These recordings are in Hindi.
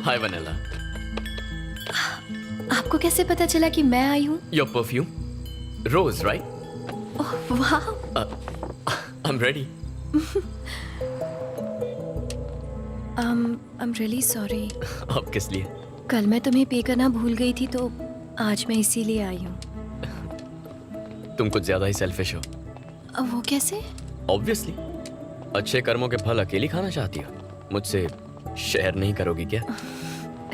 हाय वनीला। आपको कैसे पता चला कि मैं आई हूँ? Your perfume, rose right? Oh वाह। I am ready. I am really sorry. अब किस लिए? कल मैं तुम्हें पे करना भूल गई थी तो आज मैं इसीलिए आई हूँ। तुम कुछ ज्यादा ही सेल्फिश हो। वो कैसे? ऑब्वियसली, अच्छे कर्मों के फल अकेली खाना चाहती हो, मुझसे शेयर नहीं करोगी क्या?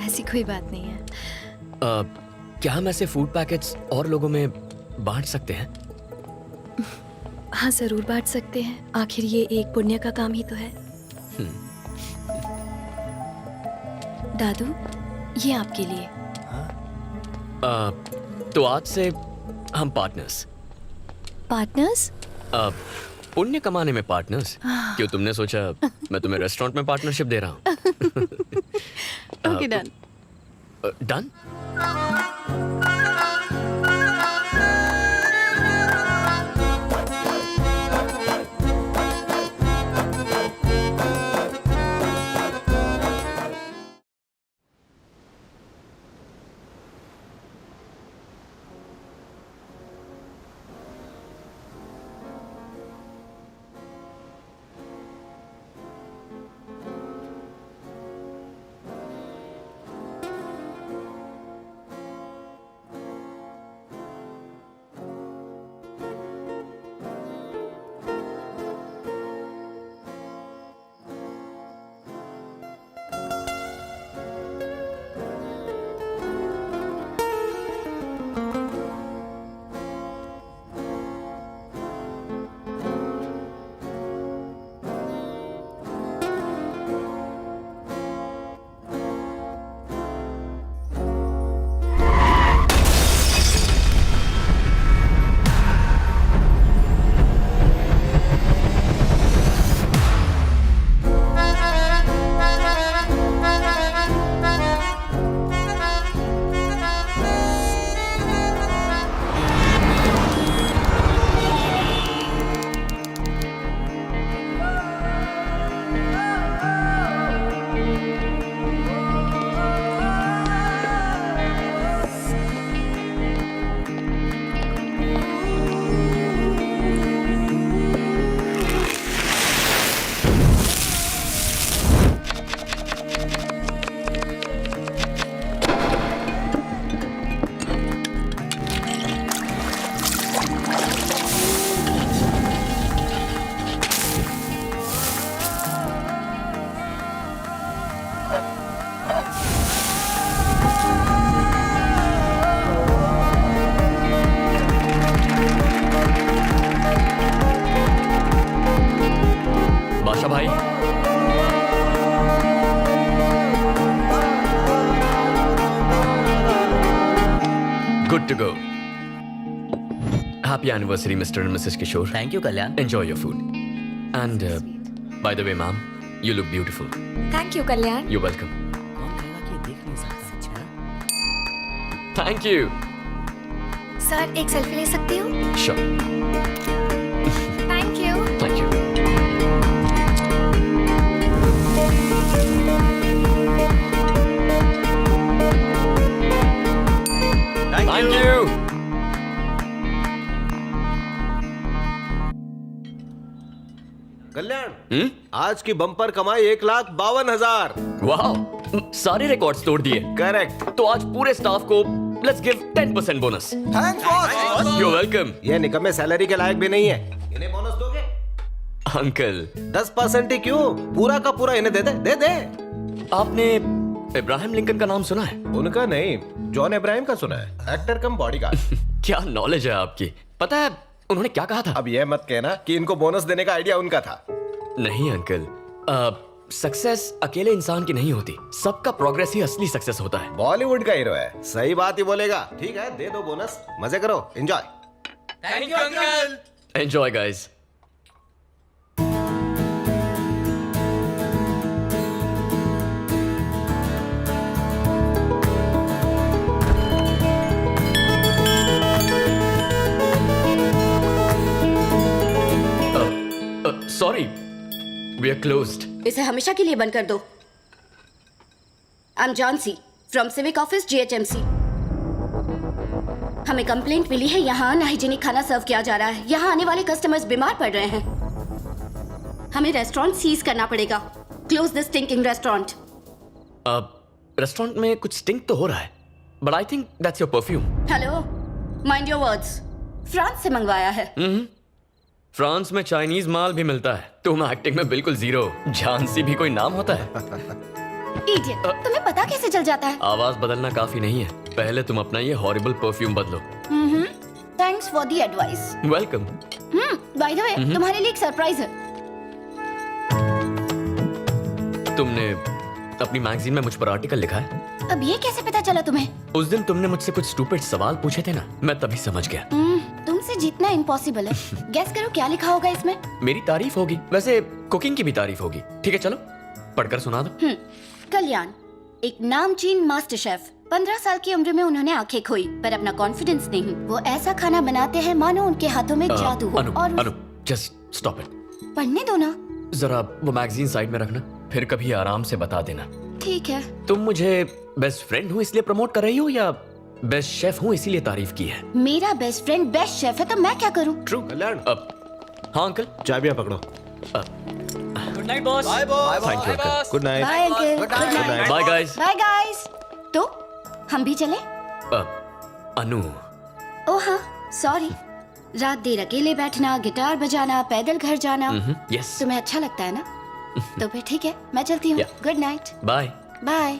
ऐसी कोई बात नहीं है। क्या हम ऐसे फूड पैकेट्स और लोगों में बांट सकते हैं? हाँ जरूर बांट सकते हैं, आखिर ये एक पुण्य का काम ही तो है। दादू, ये आपके लिए। तो आज से हम पार्टनर्स। पार्टनर्स? पुण्य कमाने में पार्टनर्स। क्यों, तुमने सोचा मैं तुम्हें रेस्टोरेंट में पार्टनरशिप दे रहा हूँ? Okay done. डन? बादशाह भाई, good to go. Happy anniversary mister and missus Kishore. Thank you Kalyan. Enjoy your food and by the way ma'am, you look beautiful. Thank you Kalyan. You welcome. कौन कहेगा कि ये देख नहीं सकता? Thank you. सर एक सेल्फी ले सकती हूँ? Sure. Thank you. Thank you. Thank you. Kalyan, आज की बम्पर कमाई 1,52,000। वाह, सारे रिकॉर्ड्स तोड़ दिए। करेक्ट। तो आज पूरे स्टाफ को let's give 10% bonus. Thanks boss. You welcome. ये निकम्मे सैलरी के लायक भी नहीं है, इन्हें बोनस दोगे? अंकल 10% ही क्यों, पूरा का पूरा इन्हें दे दे, दे दे। आपने इब्राहिम लिंकन का नाम सुना है? उनका नहीं, जॉन इब्राहिम का सुना है, एक्टर कम बॉडीगार्ड। क्या नॉलेज है आपकी। पता है उन्होंने क्या कहा था? अब ये मत कहना कि इनको बोनस देने का आइडिया उनका था। नहीं अंकल, सक्सेस अकेले इंसान की नहीं होती, सबका प्रोग्रेस ही असली सक्सेस होता है। बॉलीवुड का हीरो है, सही बात ही बोलेगा। ठीक है, दे दो बोनस, मजे करो, enjoy. Thank you uncle. Enjoy guys. Sorry, we are closed. इसे हमेशा के लिए बंद कर दो। I am Johnsy from civic office GHMC। हमें कंप्लेंट मिली है यहाँ अनहाइजीनिक खाना सर्व किया जा रहा है। यहाँ आने वाले कस्टमर्स बीमार पड़ रहे हैं। हमें रेस्टोरेंट सीज करना पड़ेगा। Close the stinking restaurant. Restaurant में कुछ स्टिंक तो हो रहा है, but I think that's your perfume. Hello, mind your words. France से मंगवाया है। फ्रांस में चाइनीज माल भी मिलता है। तुम एक्टिंग में बिल्कुल जीरो। झांसी भी कोई नाम होता है? इडियट, तुम्हें पता कैसे चल जाता है? आवाज बदलना काफी नहीं है, पहले तुम अपना ये हॉरिबल परफ्यूम बदलो। Thanks for the advice. Welcome. Bye the वे, तुम्हारे लिए एक सरप्राइज है। तुमने अपनी मैगजीन में मुझ पर आर्टिकल लिखा है? अब ये कैसे पता चला तुम्हें? उस दिन तुमने मुझसे कुछ स्टूपिड सवाल पूछे थे ना, मैं तभी समझ गया। तुमसे जीतना इम्पॉसिबल है। गेस करो क्या लिखा होगा इसमें? मेरी तारीफ होगी, वैसे कुकिंग की भी तारीफ होगी। ठीक है, चलो पढ़कर सुना दो। कल्याण, एक नामचीन मास्टर शेफ। 15 साल की उम्र में उन्होंने आंखें खोई, पर अपना कॉन्फिडेंस नहीं। वो ऐसा खाना बनाते हैं मानो उनके हाथों में जादू हो। अनु, जस्ट स्टॉप इट। पढ़ने दो ना। जरा वो मैगजीन साइड में रखना, फिर कभी आराम से बता देना। ठीक है। तुम मुझे बेस्ट फ्रेंड हूँ इसलिए प्रमोट कर रही हो या बेस्ट शेफ हूँ इसीलिए तारीफ की है? मेरा बेस्ट फ्रेंड बेस्ट शेफ है तो मैं क्या करूँ? ट्रू कल्याण। हाँ अंकल, चाबियां पकड़ो। Good night boss. Bye thank you uncle. Good night. Bye uncle. Good night. Bye guys. Bye guys. तो हम भी चले? अनु, ओह हाँ, सॉरी। रात देर अकेले बैठना, गिटार बजाना, पैदल घर जाना यस, तुम्हें अच्छा लगता है ना? तो फिर ठीक है, मैं चलती हूँ। Yeah. Good night. Bye. Bye.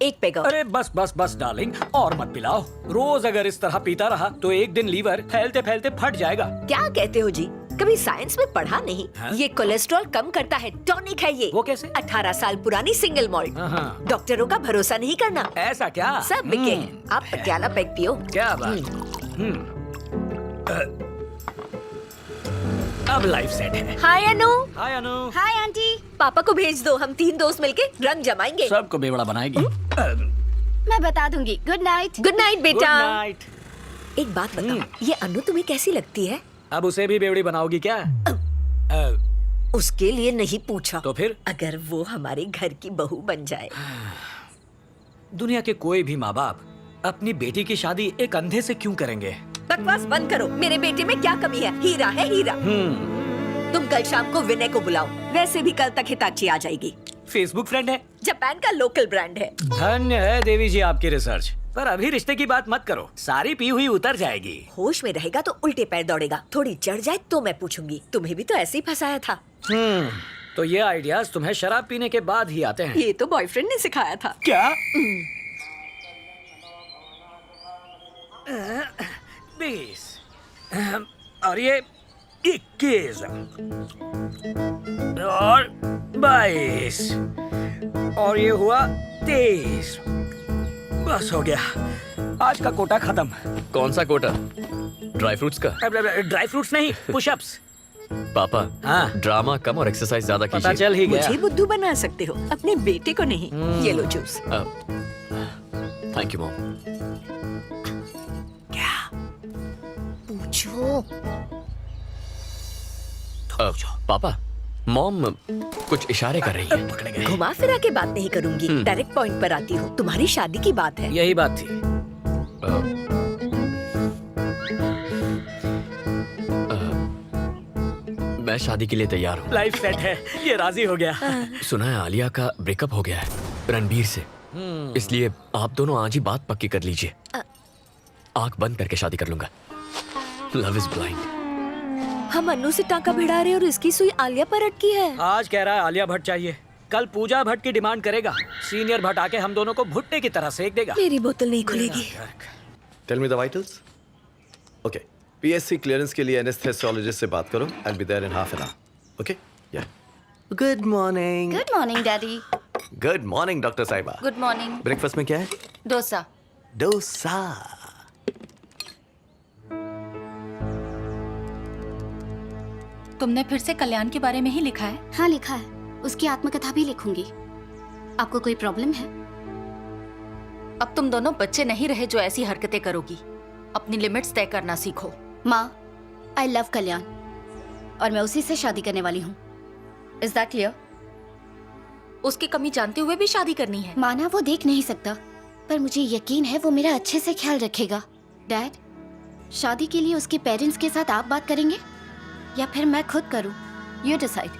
एक पेग और। अरे बस बस बस डार्लिंग, और मत पिलाओ। रोज अगर इस तरह पीता रहा तो एक दिन लीवर फैलते फैलते फट जाएगा। क्या कहते हो जी? कभी साइंस में पढ़ा नहीं? ये कोलेस्ट्रॉल कम करता है, टॉनिक है ये। वो कैसे? 18 साल पुरानी सिंगल मॉल्ट। हाँ। डॉक्टरों का भरोसा नहीं करना। ऐसा क्या? सब बिके हैं। आप पटियाला पेग पियो। क्या बात। अब लाइफ सेट है। Hi Anu. Hi Anu. Hi aunty. पापा को भेज दो, हम 3 दोस्त मिलके रंग जमाएंगे। सबको बेवड़ा बनाएगी। मैं बता दूंगी। Good night. Good night good बेटा। नाइट। एक बात बताओ, ये अनु तुम्हें कैसी लगती है? अब उसे भी बेवड़ी बनाओगी क्या? उसके लिए नहीं पूछा। तो फिर? अगर वो हमारे घर की बहू बन जाए। दुनिया के कोई भी माँ बाप अपनी बेटी की शादी एक अंधे से क्यों करेंगे? बकवास बंद करो। मेरे बेटे में क्या कमी है? हीरा है हीरा। तुम कल शाम को विनय को बुलाओ, वैसे भी कल तक हिताची आ जाएगी। फेसबुक फ्रेंड है। जापान का लोकल ब्रांड है। धन्य है देवी जी आपकी रिसर्च। पर अभी रिश्ते की बात मत करो, सारी पी हुई उतर जाएगी। होश में रहेगा तो उल्टे पैर दौड़ेगा, थोड़ी चढ़ जाए तो मैं पूछूंगी। तुम्हें भी तो ऐसे ही फंसाया था। तो ये आइडियाज तुम्हें शराब पीने के बाद ही आते हैं। ये तो बॉयफ्रेंड ने सिखाया था। क्या? 20 और ये 21 और 22 और ये हुआ 23। बस हो गया, आज का कोटा खत्म। कौन सा कोटा? ड्राई फ्रूट्स का? ड्राई फ्रूट्स नहीं, पुशअप्स। पापा, हाँ। ड्रामा कम और एक्सरसाइज ज्यादा पता कीजिए। चल ही गया। मुझे बुद्धू बना सकते हो, अपने बेटे को नहीं। ये लो जूस। Thank you mom. क्या पूछो? पापा, मॉम कुछ इशारे कर रही है। पकड़े गए। घुमा फिरा के बात नहीं करूंगी, डायरेक्ट पॉइंट पर आती हूँ। तुम्हारी शादी की बात है। यही बात थी। मैं शादी के लिए तैयार हूँ। लाइफ सेट है, ये राजी हो गया। सुना है आलिया का ब्रेकअप हो गया है रणबीर से, इसलिए आप दोनों आज ही बात पक्की कर लीजिए। आंख बंद करके शादी कर लूंगा। Love is blind. हम अन्नू से टांका भिड़ा रहे और इसकी सुई आलिया पर अटकी है। आज कह रहा है आलिया भट्ट चाहिए, कल पूजा भट्ट की डिमांड करेगा। सीनियर भट्ट आके हम दोनों को भुट्टे की तरह सेक देगा। मेरी बोतल नहीं खुलेगी। Tell me the vitals. Okay, PSC clearance के लिए एनेस्थेसियोलॉजिस्ट से बात करो। I will be there in half an hour. Okay? Yeah. Good morning. Good morning daddy. Good morning doctor साहिबा। Good morning. ब्रेकफास्ट में क्या है? डोसा। डोसा। तुमने फिर से कल्याण के बारे में ही लिखा है? हाँ लिखा है, उसकी आत्मकथा भी लिखूंगी। आपको कोई प्रॉब्लम है? अब तुम दोनों बच्चे नहीं रहे जो ऐसी हरकतें करोगी। अपनी लिमिट्स तय करना सीखो। माँ, आई लव कल्याण। और मैं उसी से शादी करने वाली हूँ। Is that clear? उसकी कमी जानते हुए भी शादी करनी है? माना वो देख नहीं सकता, पर मुझे यकीन है वो मेरा अच्छे से ख्याल रखेगा। डैड, शादी के लिए उसके पेरेंट्स के साथ आप बात करेंगे या फिर मैं खुद करूं? You decide.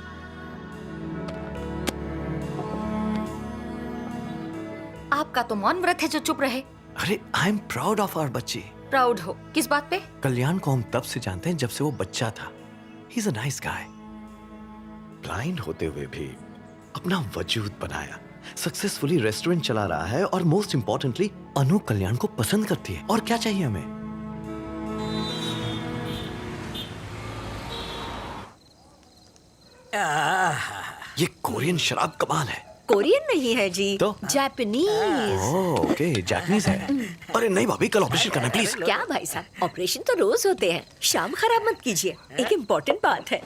आपका तो मौन व्रत है जो चुप रहे। अरे I am proud of our बच्ची। प्राउड हो किस बात पे? कल्याण को हम तब से जानते हैं जब से वो बच्चा था। He is a nice guy. Blind होते हुए भी अपना वजूद बनाया, सक्सेसफुली रेस्टोरेंट चला रहा है और मोस्ट इंपॉर्टेंटली अनु कल्याण को पसंद करती है। और क्या चाहिए हमें? ये कोरियन शराब कमाल है। कोरियन नहीं है जी, तो? जापानीज। ओके, जापानीज है। अरे नहीं भाभी, कल ऑपरेशन करना प्लीज। क्या भाई साहब, ऑपरेशन तो रोज होते हैं, शाम खराब मत कीजिए। एक इम्पोर्टेंट बात है।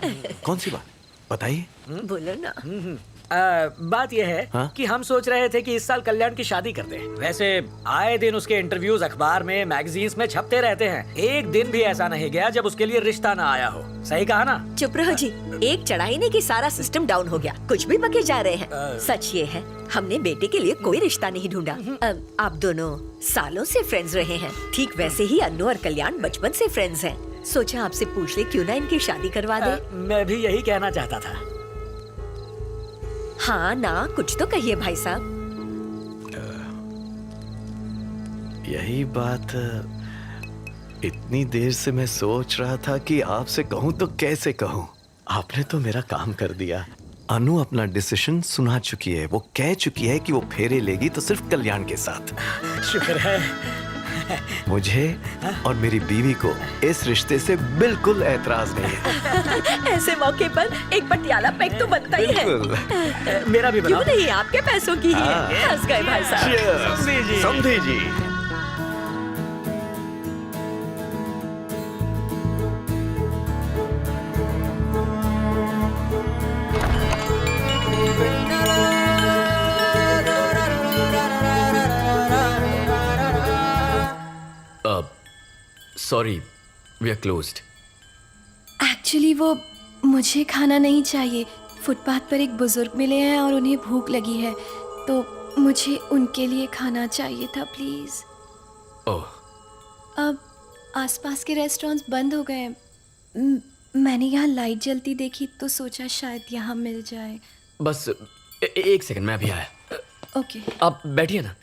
कौन सी बात बताइए? बोलो ना। बात यह है हाँ? कि हम सोच रहे थे कि इस साल कल्याण की शादी करते हैं। वैसे आए दिन उसके इंटरव्यूज अखबार में, मैगजीन्स में छपते रहते हैं। एक दिन भी ऐसा नहीं गया जब उसके लिए रिश्ता ना आया हो। सही कहा ना? चुप रहो जी, एक चढ़ाई ने कि सारा सिस्टम डाउन हो गया। कुछ भी बके जा रहे हैं। सच ये है, हमने बेटे के लिए कोई रिश्ता नहीं ढूंढा। आप दोनों सालों से फ्रेंड्स रहे हैं, ठीक वैसे ही अन्नू और कल्याण बचपन से फ्रेंड्स हैं। सोचा आपसे पूछ ले क्यों ना इनकी शादी करवा दे। मैं भी यही कहना चाहता था। हाँ ना, कुछ तो कहिए भाई साहब। यही बात इतनी देर से मैं सोच रहा था कि आपसे कहूं तो कैसे कहूं। आपने तो मेरा काम कर दिया। अनु अपना डिसीजन सुना चुकी है। वो कह चुकी है कि वो फेरे लेगी तो सिर्फ कल्याण के साथ। शुक्र है। मुझे और मेरी बीवी को इस रिश्ते से बिल्कुल ऐतराज नहीं है। ऐसे मौके पर एक पटियाला पैक तो बनता ही है। बिल्कुल। मेरा भी क्यों बनाओ। नहीं, आपके पैसों की ही है। हंस गए भाई साहब। Cheers. समधी जी। Sorry, we are closed. Actually वो मुझे खाना नहीं चाहिए। फुटपाथ पर एक बुजुर्ग मिले हैं और उन्हें भूख लगी है, तो मुझे उनके लिए खाना चाहिए था प्लीज़। ओह, अब आसपास के रेस्टोरेंट्स बंद हो गए हैं। मैंने यहाँ लाइट जलती देखी तो सोचा शायद यहाँ मिल जाए। बस एक सेकंड, मैं अभी आया। ओके। आप बैठिए ना।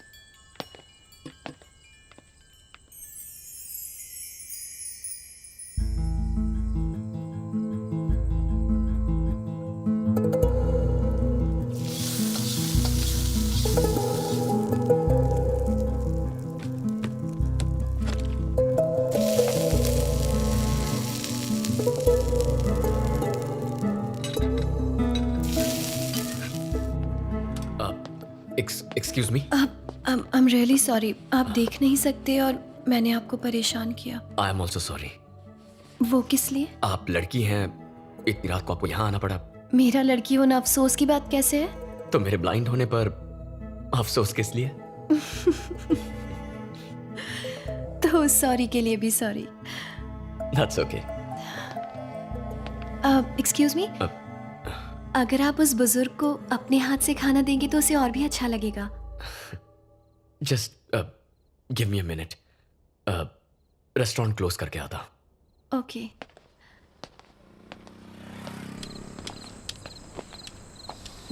Excuse me. I am really sorry. आप देख नहीं सकते और मैंने आपको परेशान किया। I am also sorry. वो किस लिए? आप लड़की हैं, इतनी रात को आपको यहाँ आना पड़ा। मेरा लड़की होना अफसोस की बात कैसे है? तो मेरे ब्लाइंड होने पर अफसोस किस लिए? तो सॉरी के लिए भी sorry. That's okay. Excuse me, अगर आप उस बुजुर्ग को अपने हाथ से खाना देंगे तो उसे और भी अच्छा लगेगा। Just give me a minute. Restaurant close करके आता। ओके।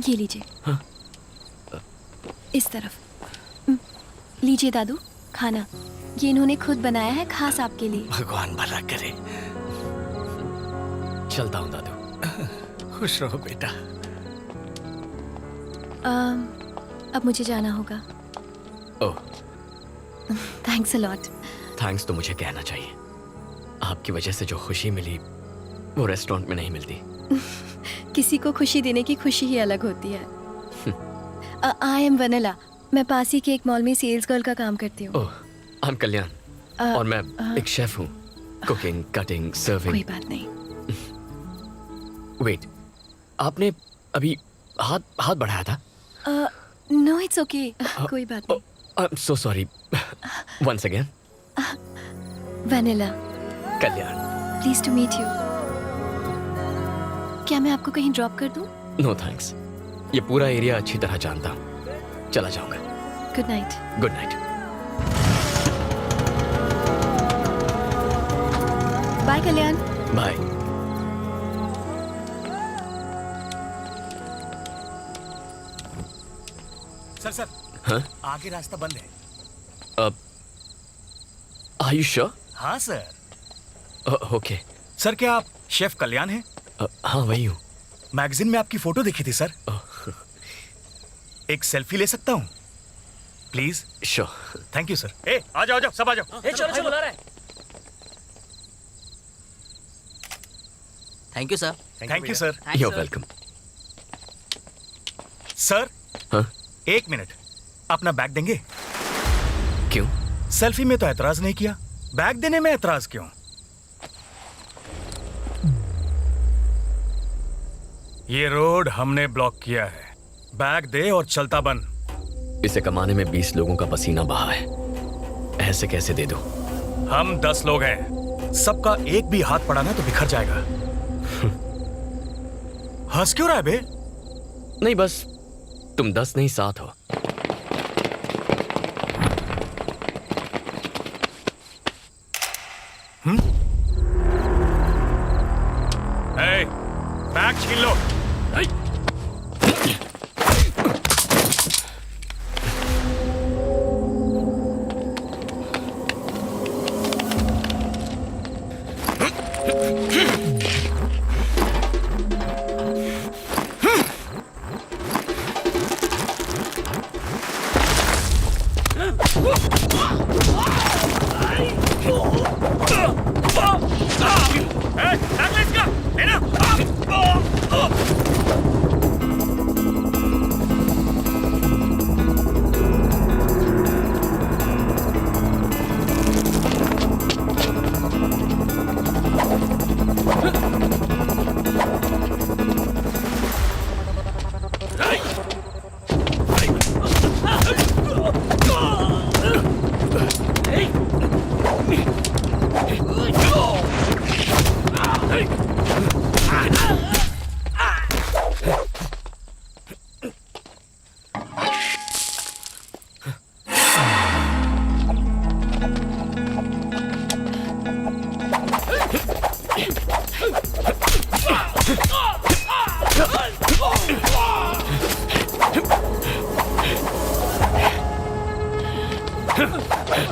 ये लीजिए। हाँ? इस तरफ। लीजिए दादू, खाना ये इन्होंने खुद बनाया है, खास आपके लिए। भगवान भला करे। चलता हूँ दादू। खुश रहो बेटा। अब मुझे जाना होगा। ओह, थैंक्स अ लॉट। थैंक्स तो मुझे कहना चाहिए। आपकी वजह से जो खुशी मिली वो रेस्टोरेंट में नहीं मिलती। किसी को खुशी देने की खुशी ही अलग होती है। I am vanilla. मैं पास ही के एक मॉल में सेल्स गर्ल का काम करती हूँ। ओह, आई एम कल्याण और मैं एक शेफ हूँ। Cooking, cutting, serving. कोई बात नहीं। वेट, आपने अभी हाथ बढ़ाया था? नो इट्स ओके, कोई बात नहीं। I am so sorry. Once again. Vennela, Kalyan. Please to meet you. क्या मैं आपको कहीं ड्रॉप कर दूं? नो थैंक्स, ये पूरा एरिया अच्छी तरह जानता हूँ, चला जाऊंगा। Good night. Good night. Bye Kalyan. Bye. Sir हाँ? आगे रास्ता बंद है। अब आर यू श्योर? हाँ सर। ओके। सर क्या आप शेफ कल्याण हैं? हाँ वही हूँ। मैगजीन में आपकी फोटो देखी थी सर। एक सेल्फी ले सकता हूँ please? Sure. Thank you sir. ए आ जाओ सब आ जाओ। चलो चलो बुला रहा है। Thank you sir. Thank you sir. You are welcome. Sir हाँ? 1 मिनट, अपना बैग देंगे? क्यों? सेल्फी में तो एतराज नहीं किया, बैग देने में एतराज क्यों? ये रोड हमने ब्लॉक किया है, बैग दे और चलता बन। इसे कमाने में 20 लोगों का पसीना बहा है, ऐसे कैसे दे दूं? हम 10 लोग हैं, सबका एक भी हाथ पड़ा ना तो बिखर जाएगा। हंस क्यों रहा है बे? नहीं बस तुम 10 नहीं 7 हो। ए, बैग छीन लो।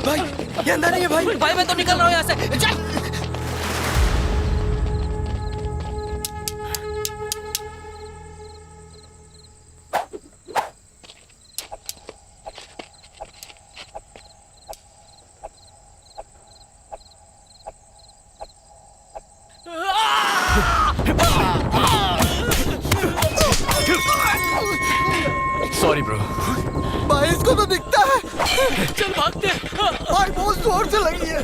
भाई ये अंदर नहीं है भाई। भाई मैं तो निकल रहा हूँ यहाँ से। चल। Sorry bro. भाई इसको तो दिखता है। चल भागते हैं। भाई बहुत जोर से लगी है।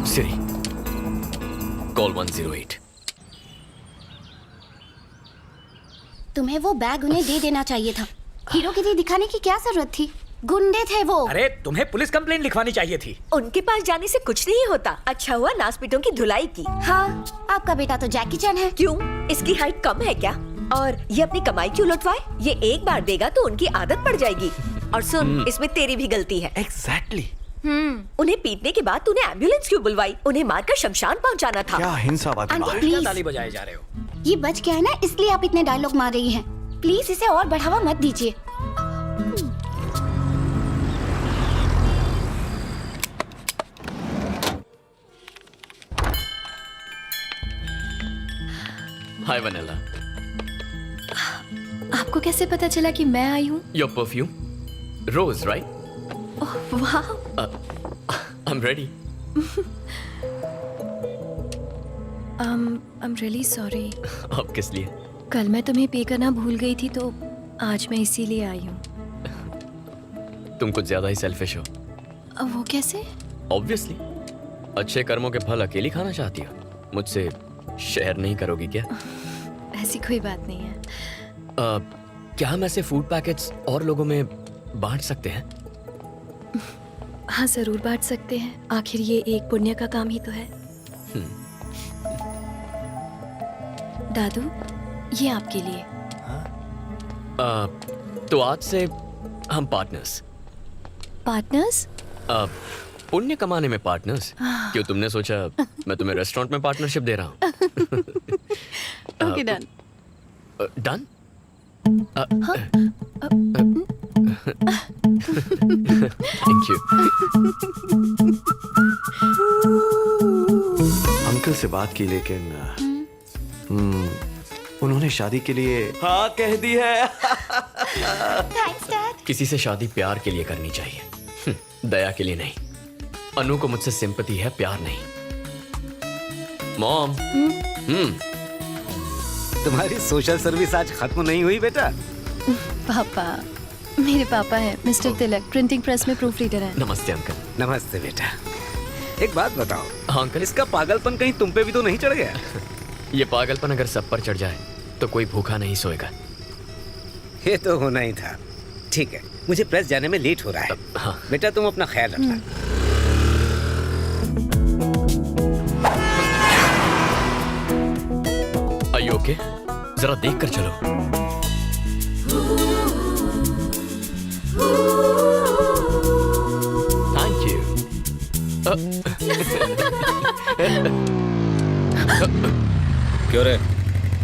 सिरी, कॉल 108। तुम्हें वो बैग उन्हें दे देना चाहिए था। हीरोगिरी दिखाने की क्या जरूरत थी? गुंडे थे वो। अरे तुम्हें पुलिस कंप्लेंट लिखवानी चाहिए थी। उनके पास जाने से कुछ नहीं होता। अच्छा हुआ नासपीटों की धुलाई की। हाँ, आपका बेटा तो जैकी चैन है। क्यों? इसकी हाइट कम है क्या? और ये अपनी कमाई क्यों लुटवाए? ये एक बार देगा तो उनकी आदत पड़ जाएगी। और सुन, इसमें तेरी भी गलती है। एग्जैक्टली। उन्हें पीटने के बाद तूने एम्बुलेंस क्यों बुलवाई? उन्हें मारकर शमशान पहुंचाना था। क्या हिंसावादी आंटी बात है? क्या प्लीज, ताली बजाए जा रहे हो? ये बच गया है ना, इसलिए आप इतने डायलॉग मार रही हैं। प्लीज इसे और बढ़ावा मत दीजिए। Hi Vanella. आपको कैसे पता चला कि मैं आई हूँ? Your perfume, rose, right? Oh वाह, I am ready. I am really sorry. अब किस लिए? कल मैं तुम्हें पे करना भूल गई थी तो आज मैं इसीलिए आई हूँ। तुम कुछ ज्यादा ही सेल्फिश हो। वो कैसे? ऑब्वियसली, अच्छे कर्मों के फल अकेली खाना चाहती हो, मुझसे शेयर नहीं करोगी क्या? ऐसी कोई बात नहीं है। क्या हम ऐसे फूड पैकेट्स और लोगों में बांट सकते हैं? हाँ जरूर बांट सकते हैं, आखिर ये एक पुण्य का काम ही तो है। दादू, ये आपके लिए। तो आज से हम पार्टनर्स। पार्टनर्स? पुण्य कमाने में पार्टनर्स। क्यों, तुमने सोचा मैं तुम्हें रेस्टोरेंट में पार्टनरशिप दे रहा हूँ? Okay done. Done? Thank you. Uncle से बात की लेकिन उन्होंने शादी के लिए हाँ कह दी है। Thanks dad. किसी से शादी प्यार के लिए करनी चाहिए, दया के लिए नहीं। अनु को मुझसे सिंपैथी है, प्यार नहीं। मॉम, तुम्हारी सोशल सर्विस आज खत्म नहीं हुई बेटा? पापा, मेरे पापा हैं मिस्टर तिलक, प्रिंटिंग प्रेस में प्रूफ रीडर हैं। नमस्ते अंकल। नमस्ते बेटा। एक बात बताओ, हाँ अंकल। इसका पागलपन कहीं तुम पे भी तो नहीं चढ़ गया? ये पागलपन अगर सब पर चढ़ जाए तो कोई भूखा नहीं सोएगा। ये तो होना ही था। ठीक है, मुझे प्रेस जाने में लेट हो रहा है। हाँ। बेटा तुम अपना ख्याल रखना। Are you okay? जरा देख कर चलो। Thank you. क्यों रे,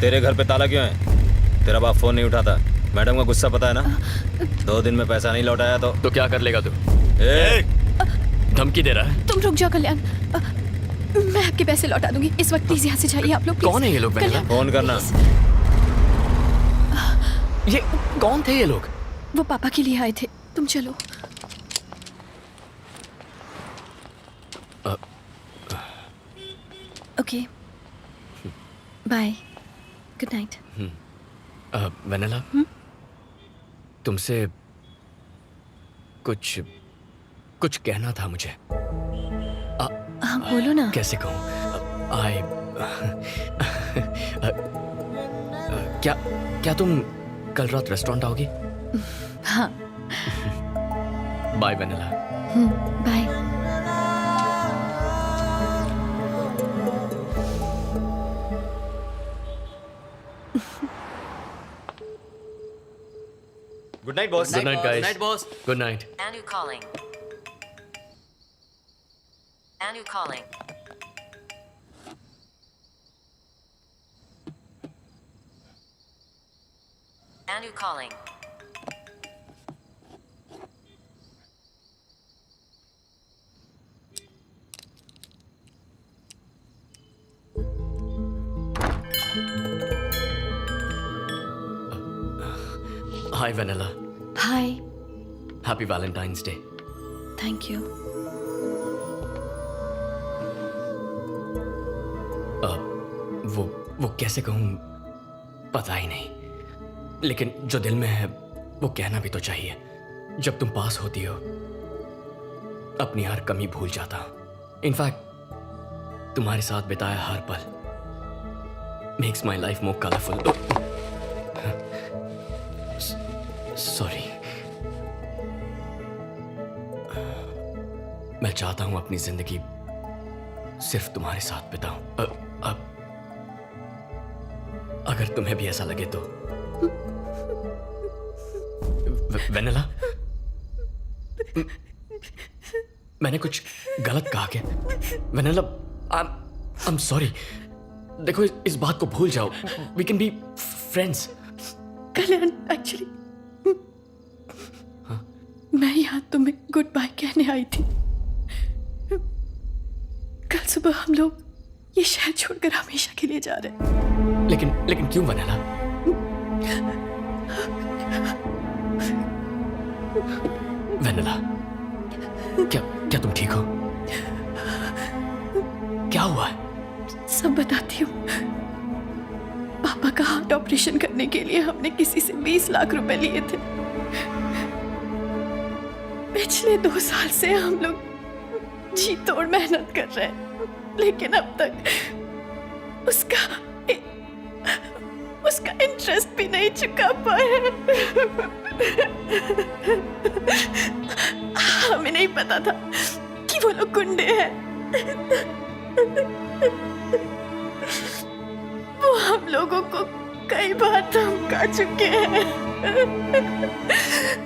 तेरे घर पे ताला क्यों है? तेरा बाप फोन नहीं उठाता, मैडम का गुस्सा पता है ना? 2 दिन में पैसा नहीं लौटाया तो क्या कर लेगा तू? धमकी दे रहा है? तुम रुक जाओ कल्याण, मैं आपके पैसे लौटा दूंगी। इस वक्त प्लीज यहाँ से जाइए आप लोग। कौन है ये लोग? फोन करना। ये कौन थे ये लोग? वो पापा के लिए आए थे, तुम चलो। Okay, bye, good night. Vennela, तुमसे कुछ कहना था मुझे। हाँ बोलो ना। कैसे कहूँ? क्या तुम कल रात रेस्टोरेंट आओगी? हाँ। Bye Vennela. Bye. Good night boss. Good night guys. Night, boss. Good night. Anu calling. Anu calling. Anu calling. Hi Vennela. Hi. Happy Valentine's day. Thank you. वो कैसे कहूँ पता ही नहीं, लेकिन जो दिल में है वो कहना भी तो चाहिए। जब तुम पास होती हो अपनी हर कमी भूल जाता हूँ। इनफैक्ट तुम्हारे साथ बिताया हर पल makes my life more colourful. Sorry. मैं चाहता हूं अपनी जिंदगी सिर्फ तुम्हारे साथ बिताऊं। अब अगर तुम्हें भी ऐसा लगे तो। वेनेला, मैंने कुछ गलत कहा क्या? Vennela, I am sorry. देखो इस बात को भूल जाओ। We can be friends. Kalyan, actually मैं यहाँ तुम्हें गुड बाय कहने आई थी। कल सुबह हम लोग ये शहर छोड़कर हमेशा के लिए जा रहे हैं। लेकिन क्यों वेनेला? वेनिला, क्या तुम ठीक हो? क्या हुआ है? सब बताती हूँ। पापा का हार्ट ऑपरेशन करने के लिए हमने किसी से 20 लाख रुपए लिए थे। पिछले 2 साल से हम लोग जी तोड़ मेहनत कर रहे हैं, लेकिन अब तक उसका इंटरेस्ट भी नहीं चुका पाए। हमें नहीं पता था कि वो लोग गुंडे हैं। वो हम लोगों को कई बार धमका चुके हैं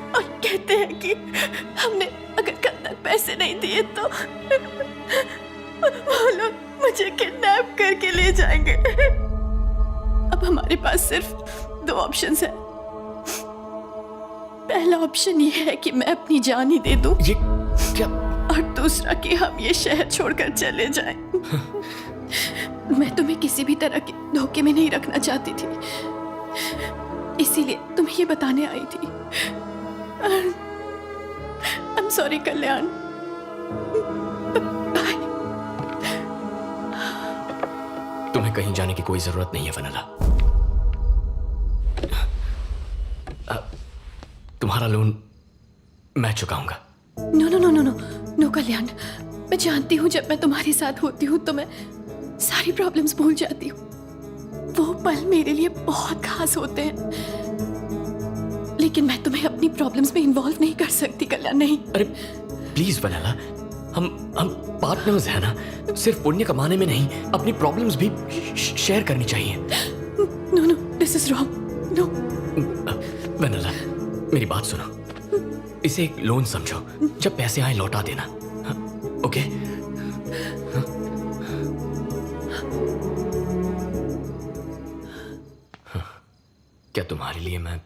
और कहते हैं कि हमने अगर कल तक पैसे नहीं दिए तो वो लोग मुझे किडनैप करके ले जाएंगे। अब हमारे पास सिर्फ 2 ऑप्शंस हैं। पहला ऑप्शन ये है कि मैं अपनी जान ही दे दूं, ये क्या? और दूसरा कि हम ये शहर छोड़कर चले जाएं। मैं तुम्हें किसी भी तरह के धोखे में नहीं रखना चाहती थी, इसीलिए तुम्हें ये बताने आई थी। I am sorry Kalyan. Bye. तुम्हें कहीं जाने की कोई जरूरत नहीं है वेनिला। तुम्हारा लोन मैं चुकाऊंगा। नो कल्याण, मैं जानती हूँ जब मैं तुम्हारे साथ होती हूँ तो मैं सारी प्रॉब्लम्स भूल जाती हूँ। वो पल मेरे लिए बहुत खास होते हैं, लेकिन मैं तुम्हें अपनी प्रॉब्लम्स में इन्वॉल्व नहीं कर सकती कल्याण, नहीं। अरे प्लीज वेनिला, हम पार्टनर्स हैं ना। सिर्फ पुण्य कमाने में नहीं, अपनी प्रॉब्लम्स भी शेयर करनी चाहिए। No, this is wrong. No Vennela, मेरी बात सुनो। इसे एक लोन समझो, जब पैसे आए लौटा देना। ओके? क्या तुम्हारे लिए मैं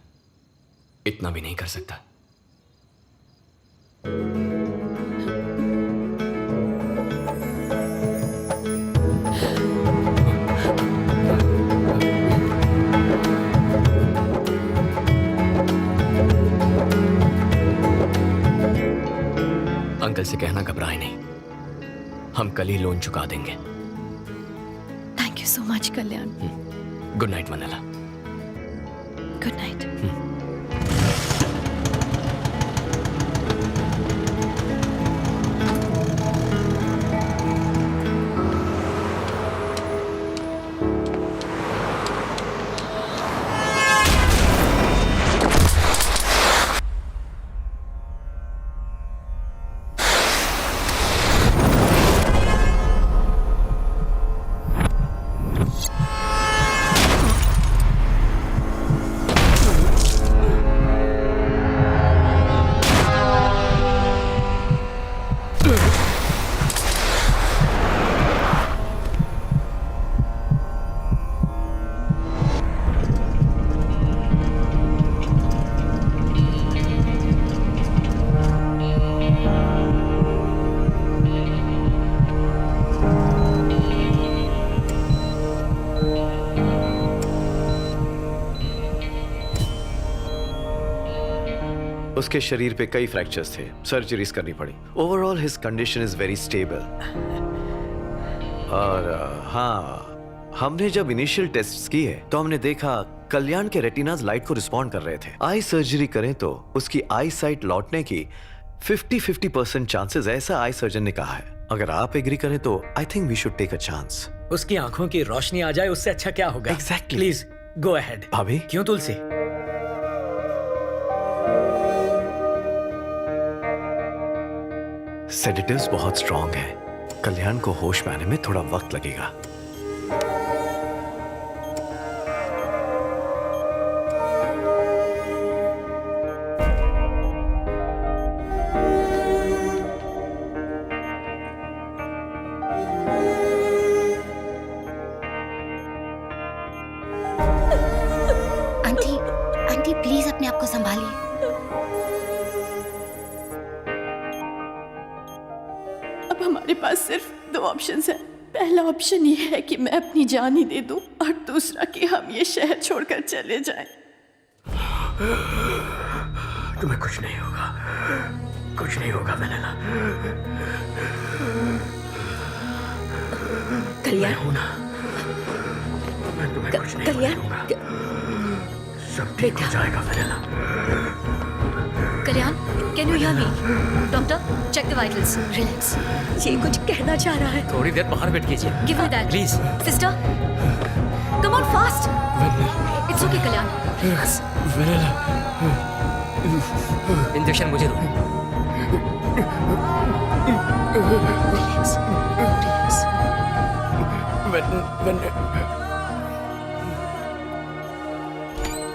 इतना भी नहीं कर सकता? अंकल से कहना घबराए नहीं, हम कल ही लोन चुका देंगे। Thank you so much Kalyan. Good night vanilla. Good night. उसके शरीर पे कई फ्रैक्चर्स थे, सर्जरीज करनी पड़ी। Overall his condition is very stable. और हाँ, हमने जब इनिशियल टेस्ट्स किए तो हमने देखा कल्याण के रेटिनाज लाइट को रिस्पॉन्ड कर रहे थे। आई सर्जरी करें तो उसकी आई साइट लौटने की 50% चांसेस, ऐसा आई सर्जन ने कहा है। अगर आप एग्री करें तो I think we should take a chance. उसकी आंखों की रोशनी आ जाए, उससे अच्छा क्या होगा? Exactly. Please go ahead. भाभी, क्यों तुलसी? सेडेटिव्स बहुत स्ट्रॉन्ग है। कल्याण को होश में आने में थोड़ा वक्त लगेगा। आंटी प्लीज अपने आप को संभालिए। अब हमारे पास सिर्फ 2 ऑप्शंस हैं। पहला ऑप्शन ये है कि मैं अपनी जान ही दे दूं, और दूसरा कि हम ये शहर छोड़कर चले जाएं। तुम्हें कुछ नहीं होगा, कुछ नहीं होगा वेनेला। कल्याण हूं ना, मैं तुम्हें कुछ नहीं होने दूंगा। सब ठीक हो जाएगा Vennela. Kalyan, can you hear me? Doctor, check the vitals. Relax. ये कुछ कहना चाह रहा है। थोड़ी देर बाहर बैठ कीजिए। Give me that please. Sister, come on fast. It's okay Kalyan. Vennela, injection मुझे दो। Relax, relax.